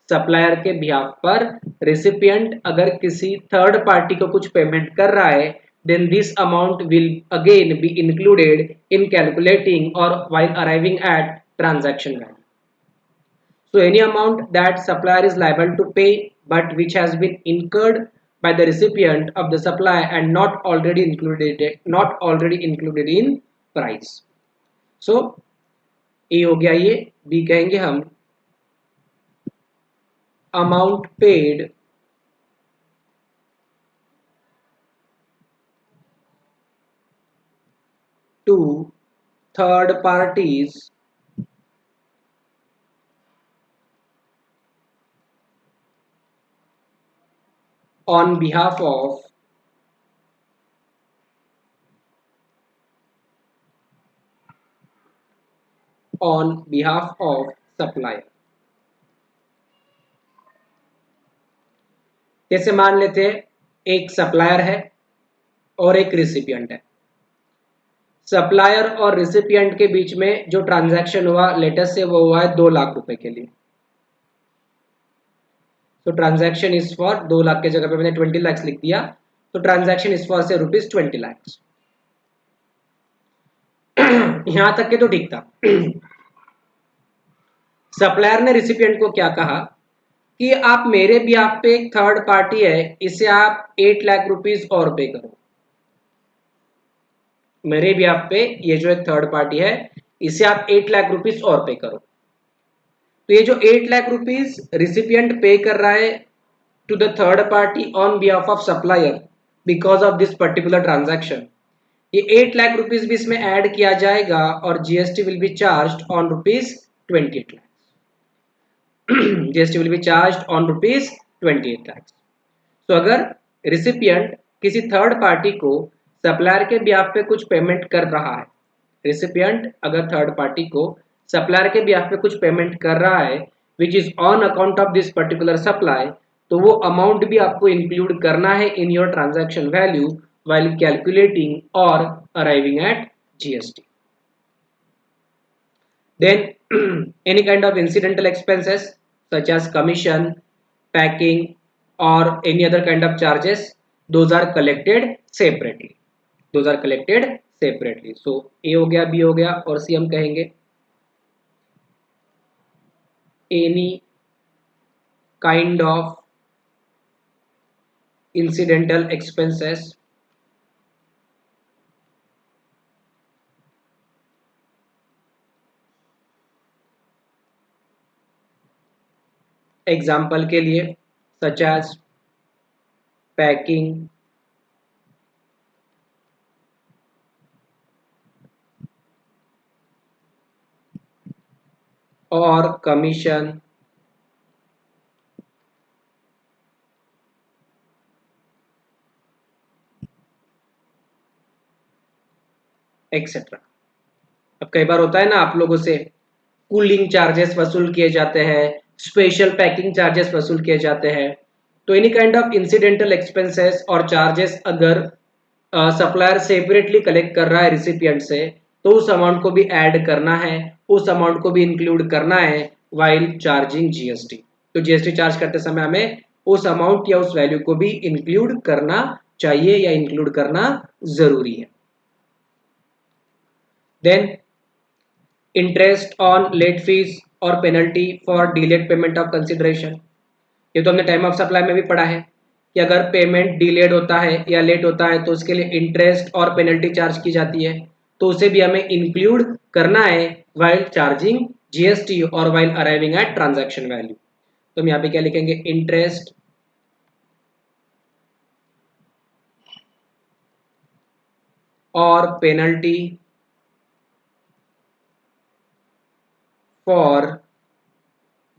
सप्लायर के बिहाफ पर रिसिपिएंट अगर किसी थर्ड पार्टी को कुछ पेमेंट कर रहा है, then this amount will again be included in calculating or while arriving at transaction value. So any amount that supplier is liable to pay but which has been incurred by the recipient of the supply and not already included in price. So A हो गया ये, B कहेंगे हम amount paid to third parties on behalf of supplier. जैसे मान लेते हैं एक सप्लायर है और एक रिसिपिएंट है। सप्लायर और रिसिपिएंट के बीच में जो ट्रांजैक्शन हुआ लेटेस्ट से वो हुआ है 2 लाख रुपए के लिए। तो ट्रांजैक्शन इज फॉर 2 लाख के जगह पे मैंने 20 लाख लिख दिया, तो ट्रांजैक्शन इज फॉर से ₹20 लाख। यहां तक के तो ठीक था। सप्लायर ने रिसिपिएंट को क्या कहा कि आप मेरे भी आप पे एक थर्ड पार्टी है, इसे आप 8 लाख रुपीस और पे करो। मेरे भी आप पे ये जो एक थर्ड पार्टी है इसे आप 8 लाख रुपीस और पे करो। तो ये जो 8 लाख रुपीस रिसिपिएंट पे कर रहा है to the third party on behalf of supplier because of this particular transaction, ये 8 लाख रुपीस भी इसमें ऐड किया जाएगा और GST will be charged on ₹28 lakh. GST will be charged on ₹28 lakh. तो अगर रिसिपिएंट किसी थर्ड पार्टी को सप्लायर के बिहाफ पे कुछ पेमेंट कर रहा है, रिसिपिएंट अगर थर्ड पार्टी को सप्लायर के बिहाफ पे कुछ पेमेंट कर रहा है which is on account of this particular supply, तो वो अमाउंट भी आपको इंक्लूड करना है इन your transaction value while calculating or arriving at GST. Then any kind of incidental expenses such as commission, packing or any other kind of charges, those are collected separately. Those are collected separately. So A हो गया, B हो गया और C हम कहेंगे any kind of incidental expenses example के लिए सच as packing, और कमीशन, एक्सेट्रा। अब कई बार होता है ना आप लोगों से कूलिंग चार्जेस वसूल किए जाते हैं, स्पेशल पैकिंग चार्जेस वसूल किए जाते हैं। तो any kind of incidental expenses और चार्जेस अगर सप्लायर सेपरेटली कलेक्ट कर रहा है रिसिपिएंट से, तो उस अमाउंट को भी ऐड करना है, उस अमाउंट को भी इंक्लूड करना है वाइल चार्जिंग जीएसटी। तो जीएसटी चार्ज करते समय हमें उस अमाउंट या उस वैल्यू को भी इंक्लूड करना चाहिए या इंक्लूड करना जरूरी है। Then interest on late fees और penalty for delayed payment of consideration, ये तो हमने टाइम ऑफ सप्लाई में भी पढ़ा है कि अगर पेमेंट डिलेड होता है या लेट होता है तो उसके लिए इंटरेस्ट और पेनल्टी चार्ज की जाती है, तो उसे भी हमें इंक्लूड करना है वाइल चार्जिंग जीएसटी और while arriving at transaction value. तो हम यहाँ पे क्या लिखेंगे, इंटरेस्ट और पेनल्टी फॉर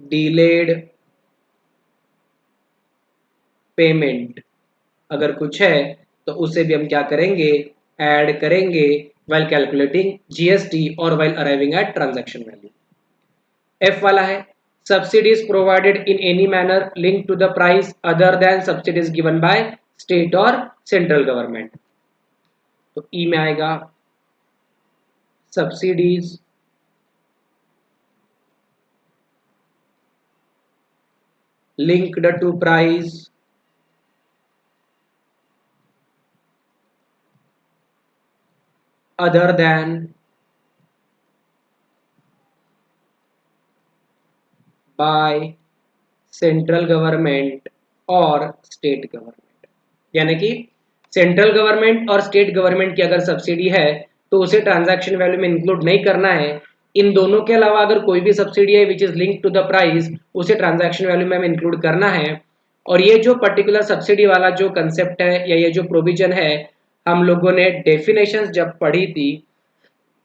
डिलेड पेमेंट अगर कुछ है तो उसे भी हम क्या करेंगे, ऐड करेंगे while calculating GST or while arriving at transaction value. F वाला है subsidies provided in any manner linked to the price other than subsidies given by state or central government. तो E में आएगा subsidies linked to price other than by central government और state government. यानी कि central government और state government की अगर subsidy है तो उसे ट्रांजैक्शन वैल्यू में इंक्लूड नहीं करना है। इन दोनों के अलावा अगर कोई भी सब्सिडी है which is link to the price, उसे ट्रांजैक्शन वैल्यू में हमें इंक्लूड करना है। और ये जो पर्टिकुलर सब्सिडी वाला जो कंसेप्ट है या ये जो प्रोविजन है, हम लोगों ने डेफिनेशंस जब पढ़ी थी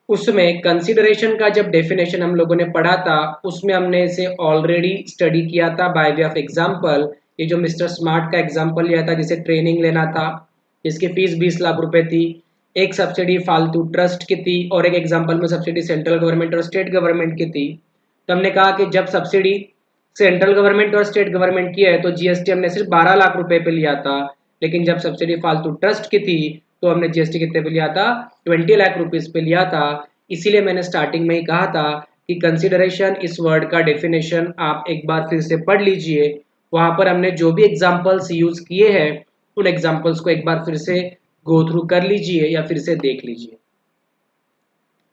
उसमें कंसिडरेशन का जब डेफिनेशन हम लोगों ने पढ़ा था उसमें हमने इसे ऑलरेडी स्टडी किया था बाय वे ऑफ एग्जांपल। ये जो मिस्टर स्मार्ट का एग्जांपल लिया था जिसे ट्रेनिंग लेना था, जिसकी फीस 20 लाख रुपए थी, एक सब्सिडी फालतू ट्रस्ट की थी और एक एग्जांपल में सब्सिडी सेंट्रल गवर्नमेंट और स्टेट गवर्नमेंट की थी। तो हमने कहा कि जब सब्सिडी सेंट्रल गवर्नमेंट और स्टेट गवर्नमेंट की है तो जीएसटी हमने सिर्फ 12 लाख रुपए पे लिया था, लेकिन जब सब्सिडी फालतू ट्रस्ट की थी तो हमने जीएसटी कितने पे लिया था, 20 लाख रुपीस पे लिया था। इसीलिए मैंने स्टार्टिंग में ही कहा था कि कंसिडरेशन इस वर्ड का डेफिनेशन आप एक बार फिर से पढ़ लीजिए। वहां पर हमने जो भी एग्जांपल्स यूज किए हैं उन एग्जांपल्स को एक बार फिर से गो थ्रू कर लीजिए या फिर से देख लीजिए।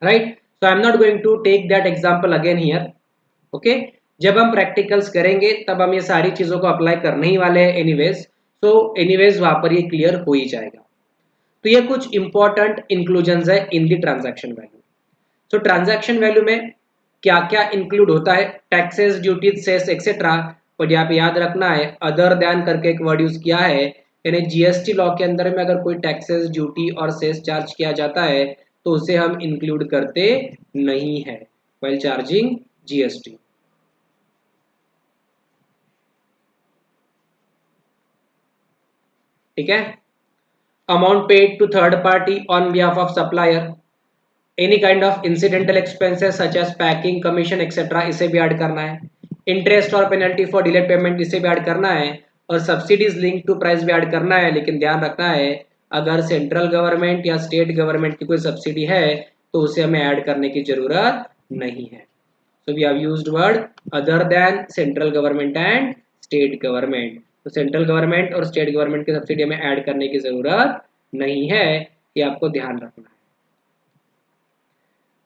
Right, so I am not going to take that example again here. Okay, जब हम प्रैक्टिकल्स करेंगे तब हम ये सारी चीजों को अप्लाई करने ही वाले हैं एनीवेज। सो एनीवेज वहां पर ये क्लियर हो ही जाएगा। तो ये कुछ इंपॉर्टेंट इंक्लूजन है इन द ट्रांजैक्शन वैल्यू। तो ट्रांजैक्शन वैल्यू में क्या क्या इंक्लूड होता है, टैक्सेस, ड्यूटीज, सेस एक्सेट्रा। और यहाँ पे याद रखना है अदर देन करके एक वर्ड यूज किया है, यानी जीएसटी लॉ के अंदर में अगर कोई टैक्सेस, ड्यूटी और सेस चार्ज किया जाता है तो उसे हम इंक्लूड करते नहीं है व्हाइल चार्जिंग जीएसटी। ठीक है, amount paid to third party on behalf of supplier, any kind of incidental expenses such as packing, commission etcetera, इसे भी ऐड करना है। इंटरेस्ट और पेनल्टी फॉर डिलेड पेमेंट, इसे भी ऐड करना है। और सब्सिडीज लिंक टू प्राइस भी ऐड करना है। लेकिन ध्यान रखना है अगर सेंट्रल गवर्नमेंट या स्टेट गवर्नमेंट की कोई सब्सिडी है तो उसे हमें ऐड करने की जरूरत नहीं है। So we have used word other than central government and state government. तो सेंट्रल गवर्नमेंट और स्टेट गवर्नमेंट की सब्सिडी हमें ऐड करने की जरूरत नहीं है, ये आपको ध्यान रखना है।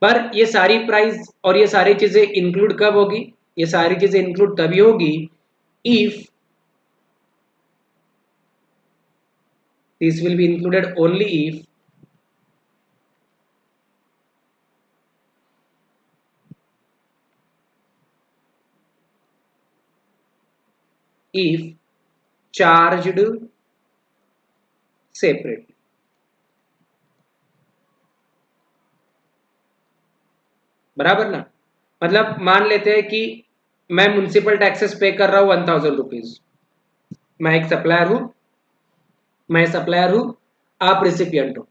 पर ये सारी प्राइस और ये सारी चीजें इंक्लूड कब होगी, ये सारी चीजें इंक्लूड तभी होगी if this will be included only if charged separately। बराबर ना, मतलब मान लेते हैं कि मैं म्युनिसिपल टैक्सेस पे कर रहा हूं 1000 रुपीज, मैं एक सप्लायर हूं, आप रिसिपियंट हो।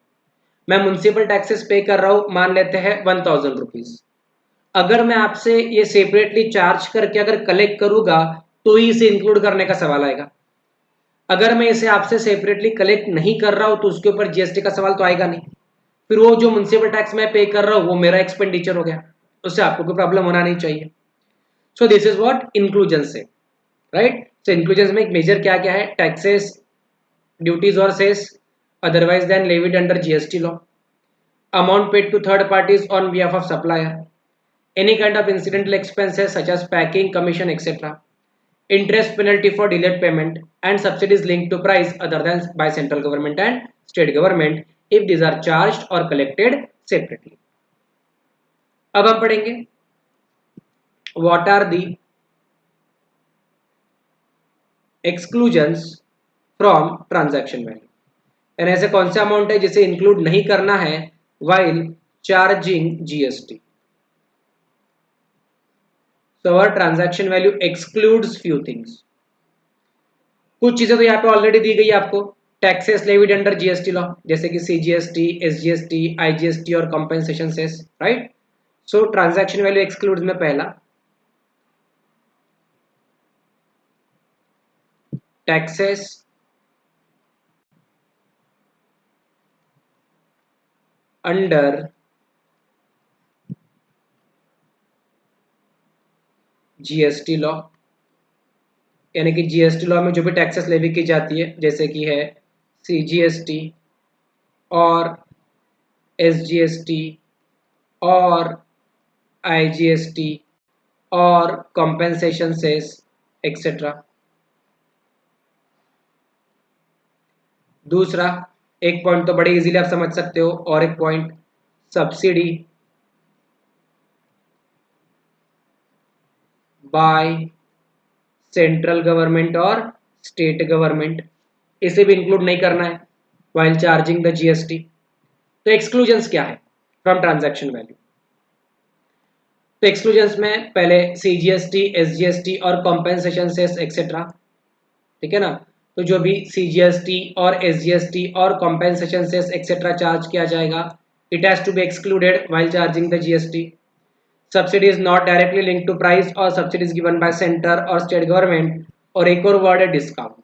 मैं म्युनिसिपल टैक्सेस पे कर रहा हूं, मान लेते हैं 1000 रुपीज। अगर मैं आपसे ये सेपरेटली चार्ज करके अगर कलेक्ट करूंगा तो ही इसे इंक्लूड करने का सवाल आएगा। अगर मैं इसे आपसे सेपरेटली कलेक्ट नहीं कर रहा हूं तो उसके ऊपर जीएसटी का सवाल तो आएगा नहीं। फिर वो जो म्युनिसिपल टैक्स मैं पे कर रहा हूं वो मेरा एक्सपेंडिचर हो गया, उससे आपको कोई प्रॉब्लम होना नहीं चाहिए। So this is what inclusion say, right. So inclusion में एक मेजर क्या क्या है, टैक्सेस, ड्यूटीज और cess otherwise than levied under GST law, amount paid to third parties on behalf of supplier, any kind of incidental expenses such as packing, commission, etc., interest penalty for delayed payment, and subsidies linked to price other than by central government and state government if these are charged or collected separately। अब हम पढ़ेंगे what are the exclusions from transaction value, यानी ऐसे कौन सा amount है जिसे include नहीं करना है while charging GST। So our transaction value excludes few things। कुछ चीजें तो यहाँ पे ऑलरेडी दी गई है आपको, taxes levied under GST law जैसे कि सीजीएसटी, एसजीएसटी, आईजीएसटी और कंपेंसेशन सेस, राइट। सो ट्रांजैक्शन वैल्यू एक्सक्लूड्स में पहला टैक्सेस अंडर जीएसटी लॉ, यानी कि जीएसटी लॉ में जो भी टैक्सेस लेवी की जाती है, जैसे कि है सीजीएसटी और एसजीएसटी और आईजीएसटी और कॉम्पेंसेशन सेस एक्सेट्रा। दूसरा, एक पॉइंट तो बड़े इजीली आप समझ सकते हो, और एक point subsidy bye central government और स्टेट गवर्नमेंट, इसे भी इंक्लूड नहीं करना है व्हाइल चार्जिंग द जीएसटी। तो एक्सक्लूजन्स क्या है फ्रॉम ट्रांजैक्शन वैल्यू? तो एक्सक्लूजन्स में पहले सीजीएसटी, एसजीएसटी और कॉम्पेंसेशन सेस एक्सेट्रा, ठीक है ना। तो जो भी सीजीएसटी और एसजीएसटी और कॉम्पेंसेशन सेस एक्सेट्रा चार्ज किया जाएगा, it has to be excluded while charging the GST. Subsidy is not directly linked to price और subsidy is given by centre और स्टेट गवर्नमेंट। और एक और वर्ड है डिस्काउंट।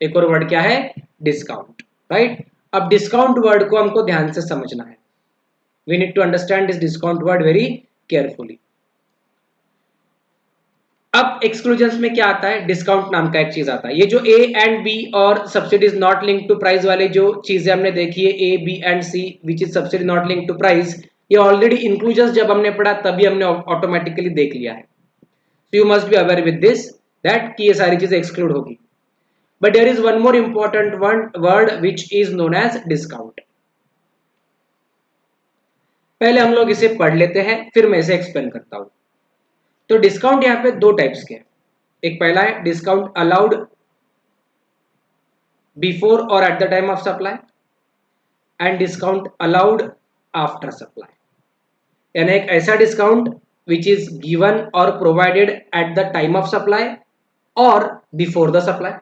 एक और वर्ड क्या है? Discount, right. अब डिस्काउंट वर्ड को हमको ध्यान से समझना है। We need to understand this discount word very carefully. अब एक्सक्लूजन्स में क्या आता है? डिस्काउंट नाम का एक चीज आता है। ये जो ए एंड बी और subsidy is not link to price वाले जो चीजें हमने देखी है, A B and C which is subsidy not link to price, ये ऑलरेडी इंक्लूजन्स जब हमने पढ़ा तभी हमने ऑटोमेटिकली देख लिया है। So you must be aware with this that कि ये सारी चीजें एक्सक्लूड होगी। But there is one more important word which is known as discount. पहले हम लोग इसे पढ़ लेते हैं, फिर मैं इसे एक्सप्लेन करता हूं। तो डिस्काउंट यहाँ पे दो टाइप्स के हैं। एक पहला है डिस्काउंट अलाउड बिफोर और at the time of supply, and discount allowed after supply. यानी एक ऐसा डिस्काउंट विच इज गिवन और provided eight the time of supply और बिफोर द सप्लाई।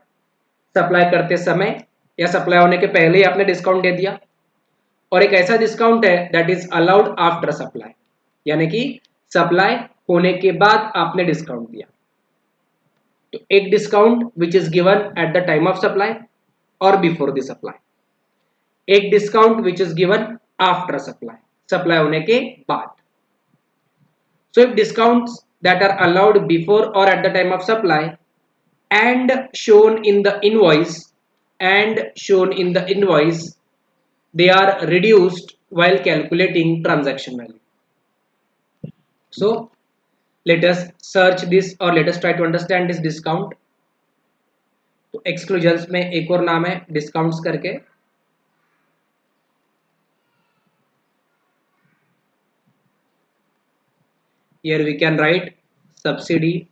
सप्लाई करते समय या सप्लाई होने के पहले ही आपने डिस्काउंट दे दिया। और एक ऐसा डिस्काउंट है that is allowed after supply, यानी कि सप्लाई होने के बाद आपने डिस्काउंट दिया। तो एक discount which is given at the time of supply और बिफोर द सप्लाई, एक discount which is given after supply, supply होने के बाद। So if discounts that are allowed before और at the time of supply and shown in the invoice they are reduced while calculating transaction value. So let us search this or let us try to understand this discount. तो exclusions में एक और नाम है discounts करके। Here we can write subsidy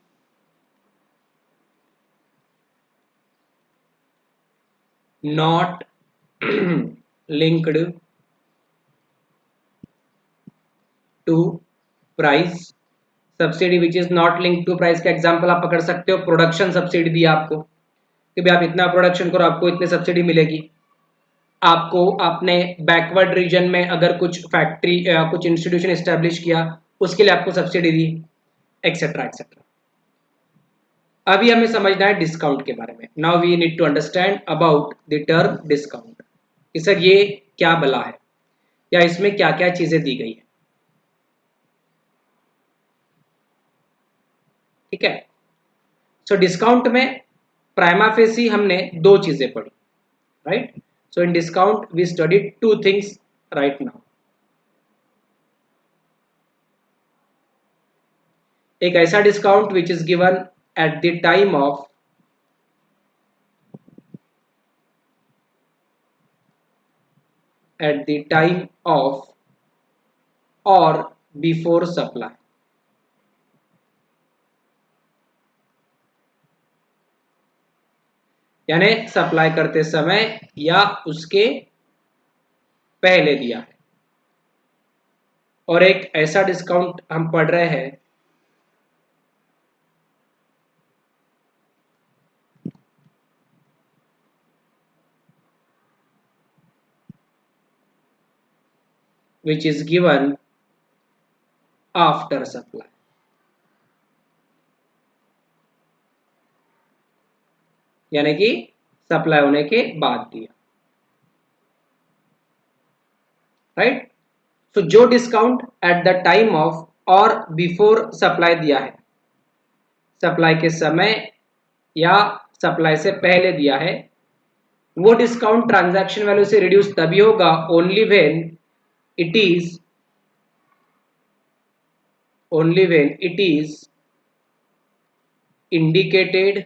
not linked to price। Subsidy which is not link to price का example आप पकड़ सकते हो। प्रोडक्शन सब्सिडी दिया आपको कि भाई आप इतना प्रोडक्शन करो आपको इतनी सब्सिडी मिलेगी। आपको आपने बैकवर्ड रीजन में अगर कुछ फैक्ट्री कुछ इंस्टीट्यूशन एस्टेब्लिश किया उसके लिए आपको सब्सिडी दी, एक्सेट्रा एक्सेट्रा। अभी हमें समझना है डिस्काउंट के बारे में। Now we need to understand about the term discount कि सर ये क्या बला है या इसमें क्या क्या चीजें दी गई है, ठीक है। सो डिस्काउंट में प्राइमा फेसी हमने दो चीजें पढ़ी, right. So in discount we studied two things right now. एक ऐसा discount which is given at the time of और बिफोर सप्लाई। यानी सप्लाई करते समय या उसके पहले दिया है। और एक ऐसा डिस्काउंट हम पढ़ रहे हैं which is given after supply। यानी कि सप्लाई होने के बाद दिया, राइट। तो जो discount at the time of और बिफोर सप्लाई दिया है, सप्लाई के समय या सप्लाई से पहले दिया है, वो डिस्काउंट ट्रांजैक्शन वैल्यू से रिड्यूस तभी होगा only when it is indicated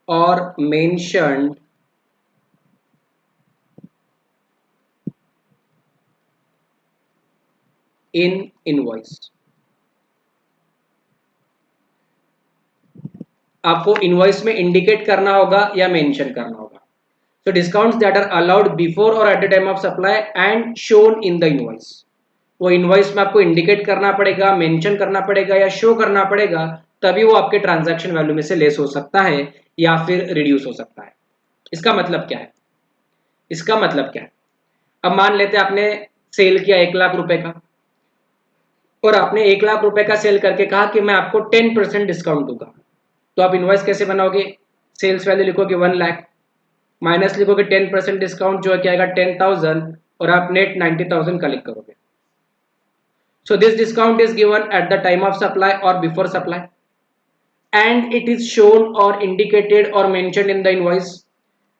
or mentioned in invoice। आपको इनवॉइस में इंडिकेट करना होगा या मेंशन करना होगा। So discounts that are allowed before और at the time of supply and shown in the invoice, वो इनवॉइस में आपको इंडिकेट करना पड़ेगा, मेंशन करना पड़ेगा या शो करना पड़ेगा, तभी वो आपके ट्रांजैक्शन वैल्यू में से लेस हो सकता है या फिर रिड्यूस हो सकता है। इसका मतलब क्या है? इसका मतलब क्या है? अब मान लेते हैं आपने सेल किया 1 लाख रुपए का, और आपने 1 लाख रुपए का सेल करके कहा कि मैं आपको 10% डिस्काउंट दूंगा। तो आप इनवॉइस कैसे बनाओगे? सेल्स वैल्यू लिखोगे 1 लाख, माइनस लिखोगे 10% डिस्काउंट जो है क्या आएगा 10,000, और आप नेट 90,000 कलेक्ट करोगे। So this discount is given at the time of supply और before supply, and it is shown और इंडिकेटेड और mentioned in the invoice,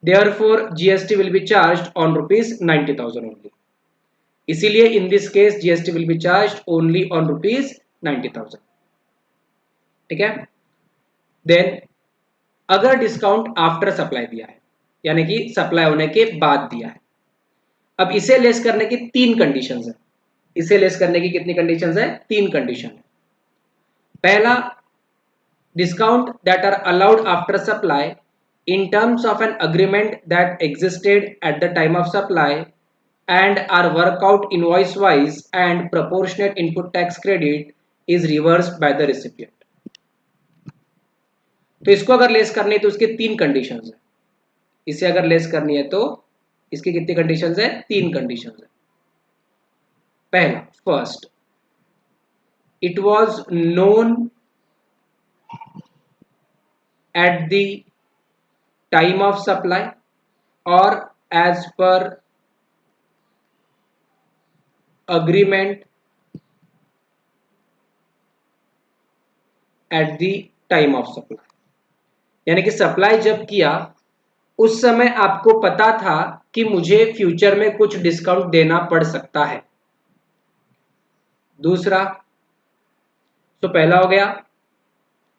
therefore GST will be charged on rupees 90,000 only. इसीलिए in this case GST will be charged only on rupees 90,000। ठीक है। Then अगर discount after supply दिया है, यानी कि सप्लाई होने के बाद दिया है, अब इसे लेस करने की 3 कंडीशंस है। इसे लेस करने की कितनी कंडीशंस है? 3 कंडीशन है। पहला, discount that are allowed after supply in terms of an agreement that existed at the time of supply and are worked out invoice wise and proportionate input tax credit is reversed by the recipient। तो इसको अगर less करनी है तो उसके 3 conditions है। इसे अगर लेस करनी है तो इसकी कितनी कंडीशंस है? 3 कंडीशंस है। पहला, first, it was known at the time of supply और as per agreement at the time of supply, यानी कि सप्लाई जब किया उस समय आपको पता था कि मुझे फ्यूचर में कुछ डिस्काउंट देना पड़ सकता है। दूसरा, तो पहला हो गया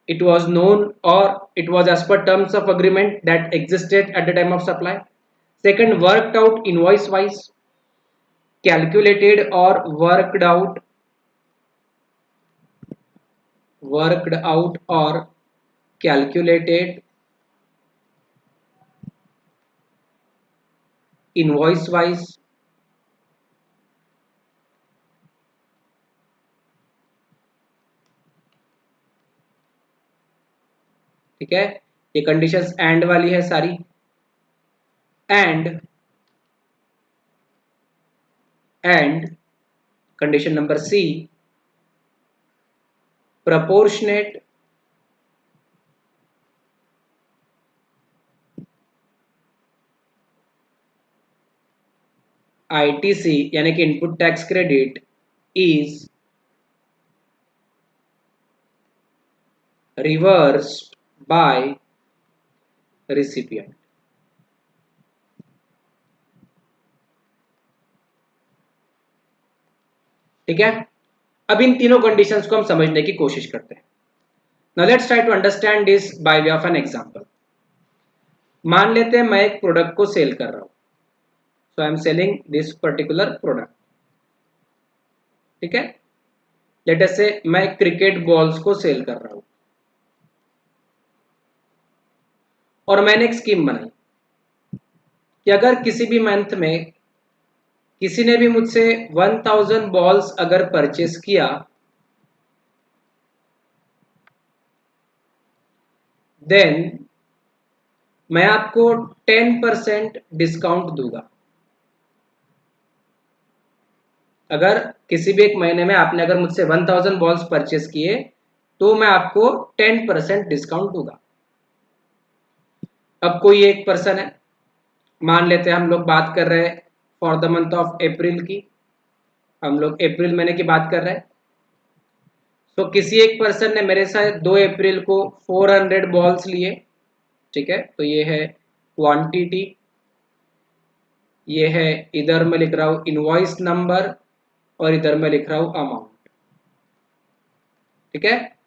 it was known or it was as per terms of agreement that existed at the time of supply। second, worked out invoice wise, calculated or worked out or calculated invoice wise, ठीक है। ये conditions and वाली है सारी। And condition number C, proportionate ITC यानी कि input tax credit is reversed by recipient। ठीक है। अब इन तीनों कंडीशंस को हम समझने की कोशिश करते हैं। Now let's try to understand this by way of an example. मान लेते हैं मैं एक प्रोडक्ट को सेल कर रहा हूं, so I am selling this particular product. ठीक है। लेट अस से मैं क्रिकेट बॉल्स को सेल कर रहा हूं, और मैंने एक स्कीम बनाई कि अगर किसी भी मंथ में किसी ने भी मुझसे 1000 बॉल्स अगर परचेस किया, देन मैं आपको 10% डिस्काउंट दूंगा। अगर किसी भी एक महीने में आपने अगर मुझसे 1000 बॉल्स परचेस किए तो मैं आपको 10% डिस्काउंट दूंगा। अब कोई एक पर्सन है, मान लेते हैं हम लोग बात कर रहे हैं for the month of April की, हम लोग अप्रैल महीने की बात कर रहे हैं। तो किसी एक पर्सन ने मेरे साथ 2 अप्रैल को 400 बॉल्स लिए, ठीक है। तो ये है क्वांटिटी, ये है, इधर मैं लिख रहा हूँ इनवॉइस नंबर और इधर मैं लिख रहा हूँ अमाउंट, ठीक है।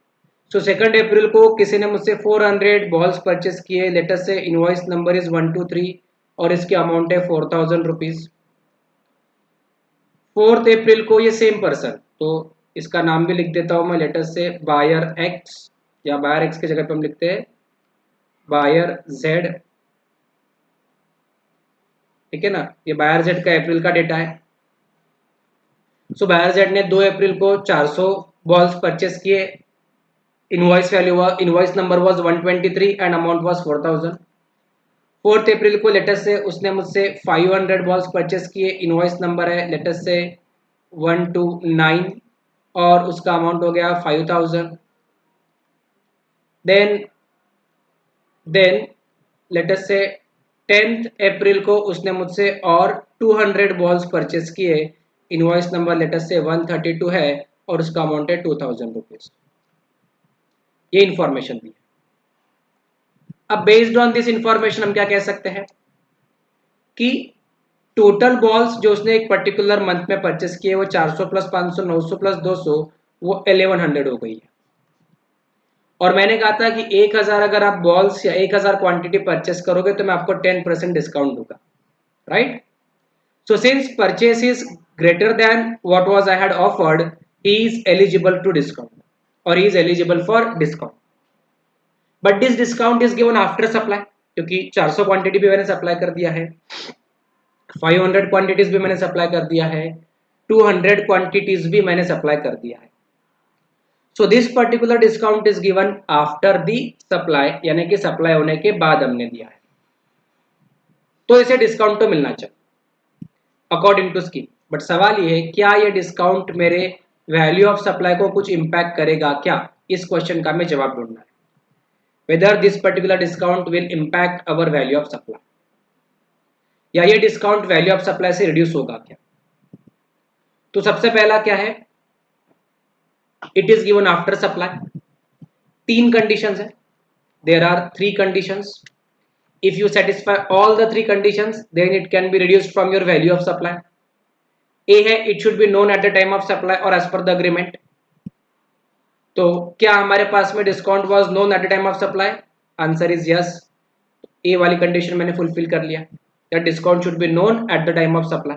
सो 2 अप्रैल को किसी ने मुझसे 400 बॉल्स परचेस किए, लेटर से इनवॉइस नंबर इज 123 और इसकी अमाउंट है 4000 रुपीज। 4 अप्रैल को ये सेम पर्सन, तो इसका नाम भी लिख देता हूँ मैं, लेटर से बायर एक्स, या बायर एक्स की जगह पे हम लिखते हैं बायर जेड, ठीक है ना। ये बायर जेड का अप्रैल का डेटा है। सो बायर जेड ने 2 अप्रैल को 400 बॉल्स परचेस किए, इनवॉइस वैल्यू हुआ, invoice number was 123 and amount was 4000। 4 अप्रैल को लेटर से उसने मुझसे 500 बॉल्स परचेस किए, इनवॉइस नंबर है लेटर से 129 और उसका अमाउंट हो गया 5000। देन लेटर से 10 अप्रैल को उसने मुझसे और 200 बॉल्स परचेस किए, इनवॉइस नंबर लेटर से 132 है और उसका अमाउंट है 2000 रुपीज। ये इंफॉर्मेशन दी। अब बेस्ड ऑन दिस इंफॉर्मेशन हम क्या कह सकते हैं कि टोटल बॉल्स जो उसने एक पर्टिकुलर मंथ में परचेस किए वो 400 प्लस 500 900 प्लस 200 वो 1100 हो गई है। और मैंने कहा था कि 1000 अगर आप बॉल्स या 1000 क्वांटिटी परचेस करोगे तो मैं आपको 10% डिस्काउंट दूंगा, right. So since purchase is greater than what was I had offered, he is eligible to discount और he is eligible for discount. But this discount is given after supply, क्योंकि 400 quantity भी मैंने supply कर दिया है, 500 quantities भी मैंने supply कर दिया है, 200 क्वांटिटीज भी मैंने सप्लाई कर दिया है। So this particular discount is given after the supply, यानी कि सप्लाई होने के बाद हमने दिया है, तो इसे डिस्काउंट तो मिलना चाहिए अकॉर्डिंग टू स्कीम। बट सवाल ये है क्या ये डिस्काउंट मेरे वैल्यू ऑफ सप्लाई को कुछ इंपैक्ट करेगा क्या, इस क्वेश्चन का हमें जवाब ढूंढना है। Whether this particular discount will impact our value of supply, या ये डिस्काउंट वैल्यू ऑफ सप्लाई से रिड्यूस होगा क्या। तो सबसे पहला क्या है, it is given after supply. 3 conditions है, there are 3 conditions. If you satisfy all the 3 conditions then it can be reduced from your value of supply. A है it should be known at the time of supply और as per the agreement. तो क्या हमारे पास में discount was known at the time of supply, answer is yes. A वाली condition मैंने fulfil कर लिया, that discount should be known at the time of supply.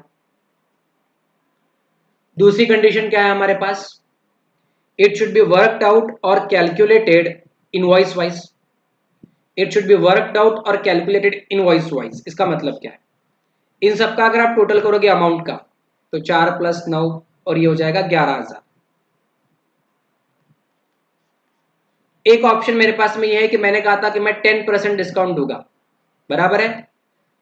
दूसरी कंडीशन क्या है हमारे पास, it should be worked out और calculated invoice wise. It should be worked out और कैलकुलेटेड इनवॉइस वाइज। इसका मतलब क्या है, इन सबका अगर आप टोटल करोगे अमाउंट का तो 4 + 9 और ये हो जाएगा 11000। एक ऑप्शन मेरे पास में ये है कि मैंने कहा था कि मैं 10% डिस्काउंट दूंगा, बराबर है।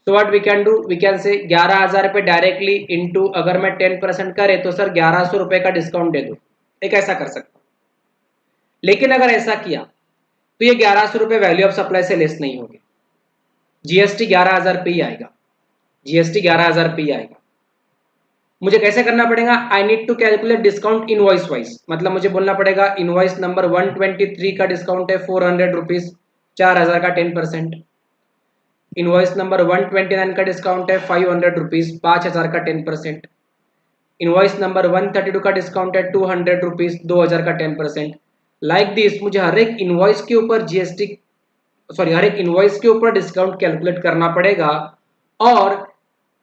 So what we can do, we can say 11000 रुपए डायरेक्टली इनटू, अगर मैं 10% करे तो सर 1100 रुपए का डिस्काउंट दे दो, एक ऐसा कर सकता हूं। लेकिन अगर ऐसा किया तो ये 1100 रुपए वैल्यू ऑफ सप्लाई से लेस नहीं होगी, जीएसटी 11000 पे ही आएगा, जीएसटी 11000 पे ही आएगा। मुझे कैसे करना पड़ेगा, I need to calculate discount invoice wise, मतलब मुझे बोलना पड़ेगा इनवॉइस नंबर 123 का डिस्काउंट है 400 रुपीज, 4000 का 10%। इनवॉइस नंबर 129 का डिस्काउंट है 500 रुपीज, 5000 का 10%। इनवॉइस नंबर 132 का डिस्काउंट है 200 रुपीज, 2000 का 10%। लाइक दिस मुझे हर एक इनवॉइस के ऊपर जीएसटी, सॉरी हर एक इनवॉइस के ऊपर डिस्काउंट कैलकुलेट करना पड़ेगा और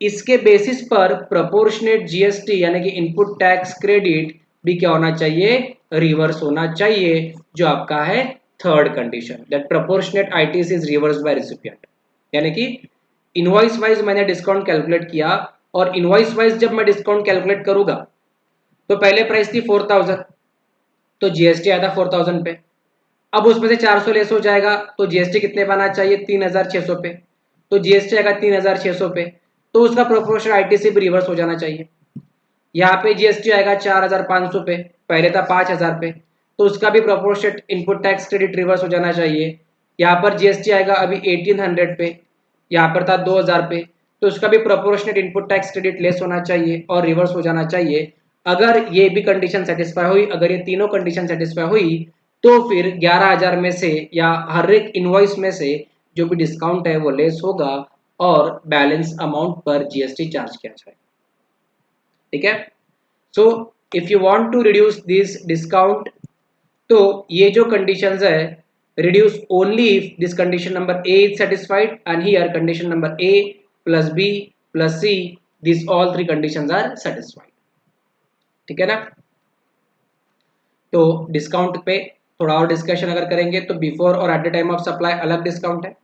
इसके बेसिस पर प्रोपोर्शनेट जीएसटी यानी कि इनपुट टैक्स क्रेडिट भी क्या होना चाहिए, रिवर्स होना चाहिए, जो आपका है third condition, that proportionate ITC is reversed bye recipient. यानी कि इनवॉइस वाइज मैंने डिस्काउंट कैलकुलेट किया और इनवॉइस वाइज जब मैं डिस्काउंट कैलकुलेट करूंगा तो पहले प्राइस थी 4000, तो जीएसटी आया था 4000 पे। अब उसमें से 400 लेस हो जाएगा तो जीएसटी कितने पे आना चाहिए, 3600 पे, तो जीएसटी आएगा 3600 पे, तो उसका प्रोपोर्शन आईटीसी भी रिवर्स हो जाना चाहिए। यहाँ पे जीएसटी आएगा 4500 पे, पहले था 5000 पे, तो उसका भी proportionate input tax credit reverse हो जाना चाहिए। यहाँ पर जीएसटी आएगा अभी 1800 पे, यहाँ पर था 2000 पे, तो उसका भी proportionate input tax credit less होना चाहिए और रिवर्स हो जाना चाहिए। अगर ये भी कंडीशन सेटिस्फाई हुई, अगर ये तीनों कंडीशन सेटिस्फाई हुई, तो फिर 11,000 में से या हर एक इनवॉइस में से जो भी डिस्काउंट है वो लेस होगा और बैलेंस अमाउंट पर जीएसटी चार्ज किया जाए। ठीक है। So if you want to reduce this discount, तो ये जो कंडीशंस है, reduce only if this condition number A is satisfied, and here condition number A plus B plus C, these all three conditions are satisfied। ठीक है ना। तो discount पे थोड़ा और डिस्कशन अगर करेंगे तो बिफोर और at the time of supply अलग डिस्काउंट है।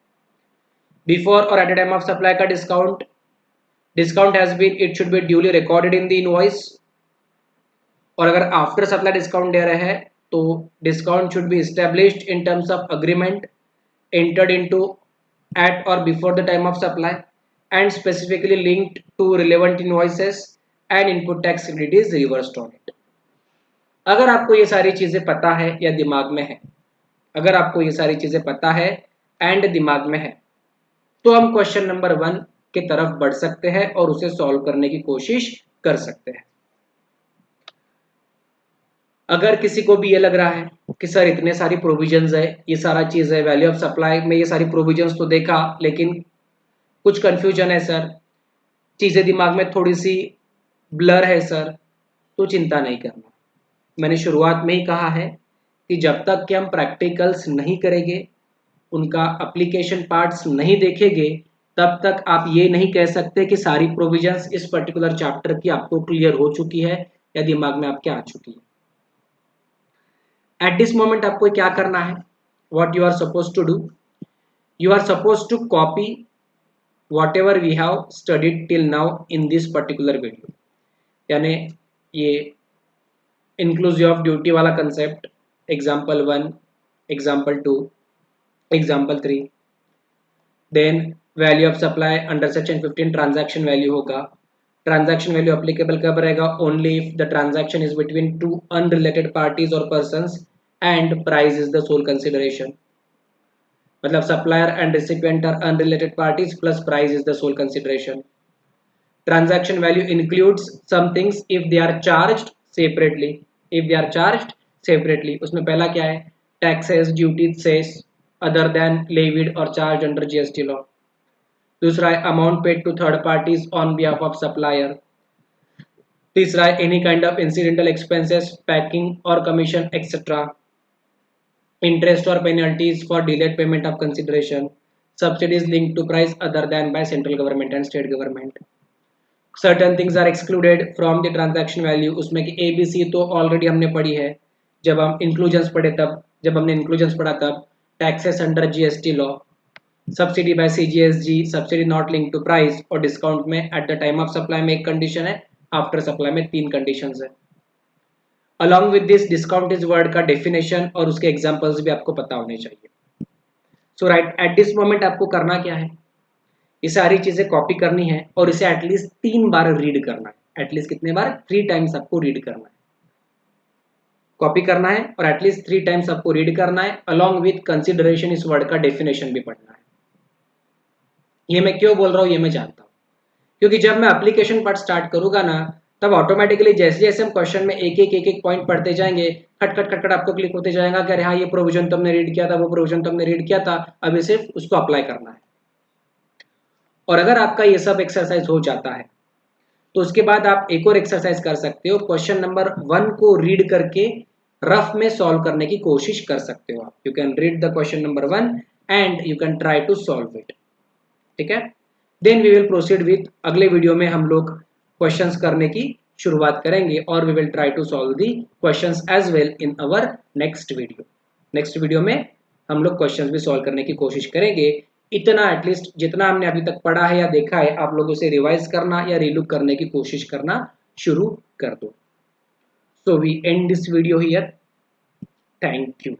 बिफोर और at the time of supply का discount has been, it should be duly recorded in the invoice. और अगर आफ्टर सप्लाई डिस्काउंट दे रहे हैं तो discount should be established in terms of agreement entered into at or before the time of supply and specifically linked to relevant invoices and input tax credit is reversed on it। अगर आपको ये सारी चीजें पता है या दिमाग में है, अगर आपको ये सारी चीजें पता है एंड दिमाग में है, तो हम क्वेश्चन नंबर 1 की तरफ बढ़ सकते हैं और उसे सॉल्व करने की कोशिश कर सकते हैं। अगर किसी को भी ये लग रहा है कि सर इतने सारी प्रोविजंस है, ये सारा चीज है, वैल्यू ऑफ सप्लाई में ये सारी प्रोविजंस तो देखा लेकिन कुछ कंफ्यूजन है सर, चीजें दिमाग में थोड़ी सी ब्लर है सर, तो चिंता नहीं करना। मैंने शुरुआत में ही कहा है कि जब तक कि हम प्रैक्टिकल्स नहीं करेंगे, उनका एप्लीकेशन पार्ट्स नहीं देखेंगे, तब तक आप ये नहीं कह सकते कि सारी प्रोविजंस इस पर्टिकुलर चैप्टर की आपको क्लियर हो चुकी है या दिमाग में आपके आ चुकी है। एट दिस मोमेंट आपको क्या करना है, what you are supposed to do, you are supposed to copy whatever we have studied till now in this particular video। यानी ये इंक्लूसिव ऑफ ड्यूटी वाला concept, example 1, example 2, example 3, then value of supply under section 15 transaction value होगा। Transaction value applicable कब रहेगा, only if the transaction is between two unrelated parties और persons and price is the sole consideration. मतलब supplier and recipient are unrelated parties plus price is the sole consideration. Transaction value includes some things if they are charged separately, if they are charged separately. उसमें पहला क्या है, taxes, duties, cess other than levied और charge under GST law. दूसरा है amount paid to third parties on behalf of supplier. तीसरा है any kind of incidental expenses, packing और कमीशन एक्सेट्रा, इंटरेस्ट और penalties for delayed payment of consideration, subsidies linked to price other than by central government and state government. Certain things are excluded from the transaction value. उसमें कि ABC तो already हमने पढ़ी है जब हम inclusions पढ़े तब, जब हमने इंक्लूजन्स पढ़ा तब। Taxes under GST law, subsidy by CGST, subsidy not linked to price, और डिस्काउंट में at the time of supply में एक कंडीशन है, आफ्टर सप्लाई में 3 कंडीशंस है। Along with this discount is word का डेफिनेशन और उसके एग्जांपल्स भी आपको पता होने चाहिए। सो राइट, एट दिस मोमेंट आपको करना क्या है, ये सारी चीजें कॉपी करनी है और इसे एटलीस्ट 3 बार रीड करना है। एटलीस्ट कितने बार, 3 टाइम्स आपको रीड करना है, कॉपी करना है और एटलीस्ट 3 टाइम्स आपको रीड करना है। अलॉन्ग विद कंसिडरेशन इस वर्ड का डेफिनेशन भी पढ़ना है। ये मैं क्यों बोल रहा हूँ ये मैं जानता हूँ, क्योंकि जब मैं एप्लीकेशन पार्ट स्टार्ट करूंगा ना, तब ऑटोमेटिकली जैसे जैसे हम क्वेश्चन में एक एक पॉइंट पढ़ते जाएंगे, खट खट खट खट आपको क्लिक होते जाएगा कि अरे हाँ ये प्रोविजन तुमने रीड किया था, वो प्रोविजन तुमने रीड किया था, अभी सिर्फ उसको अप्लाई करना है। और अगर आपका ये सब एक्सरसाइज हो जाता है तो उसके बाद आप एक और एक्सरसाइज कर सकते हो, क्वेश्चन नंबर 1 को रीड करके रफ में सॉल्व करने की कोशिश कर सकते हो आप। You can read the question number 1 and you can try to solve it. ठीक है, then we will proceed with, अगले वीडियो में हम लोग क्वेश्चंस करने की शुरुआत करेंगे और we will try to solve the questions as well in our next video. Next video में हम लोग क्वेश्चंस भी सॉल्व करने की कोशिश करेंगे। इतना एटलीस्ट जितना हमने अभी तक पढ़ा है या देखा है, आप लोग उसे रिवाइज करना या रीलुक करने की कोशिश करना शुरू कर दो। So we end this video here. Thank you.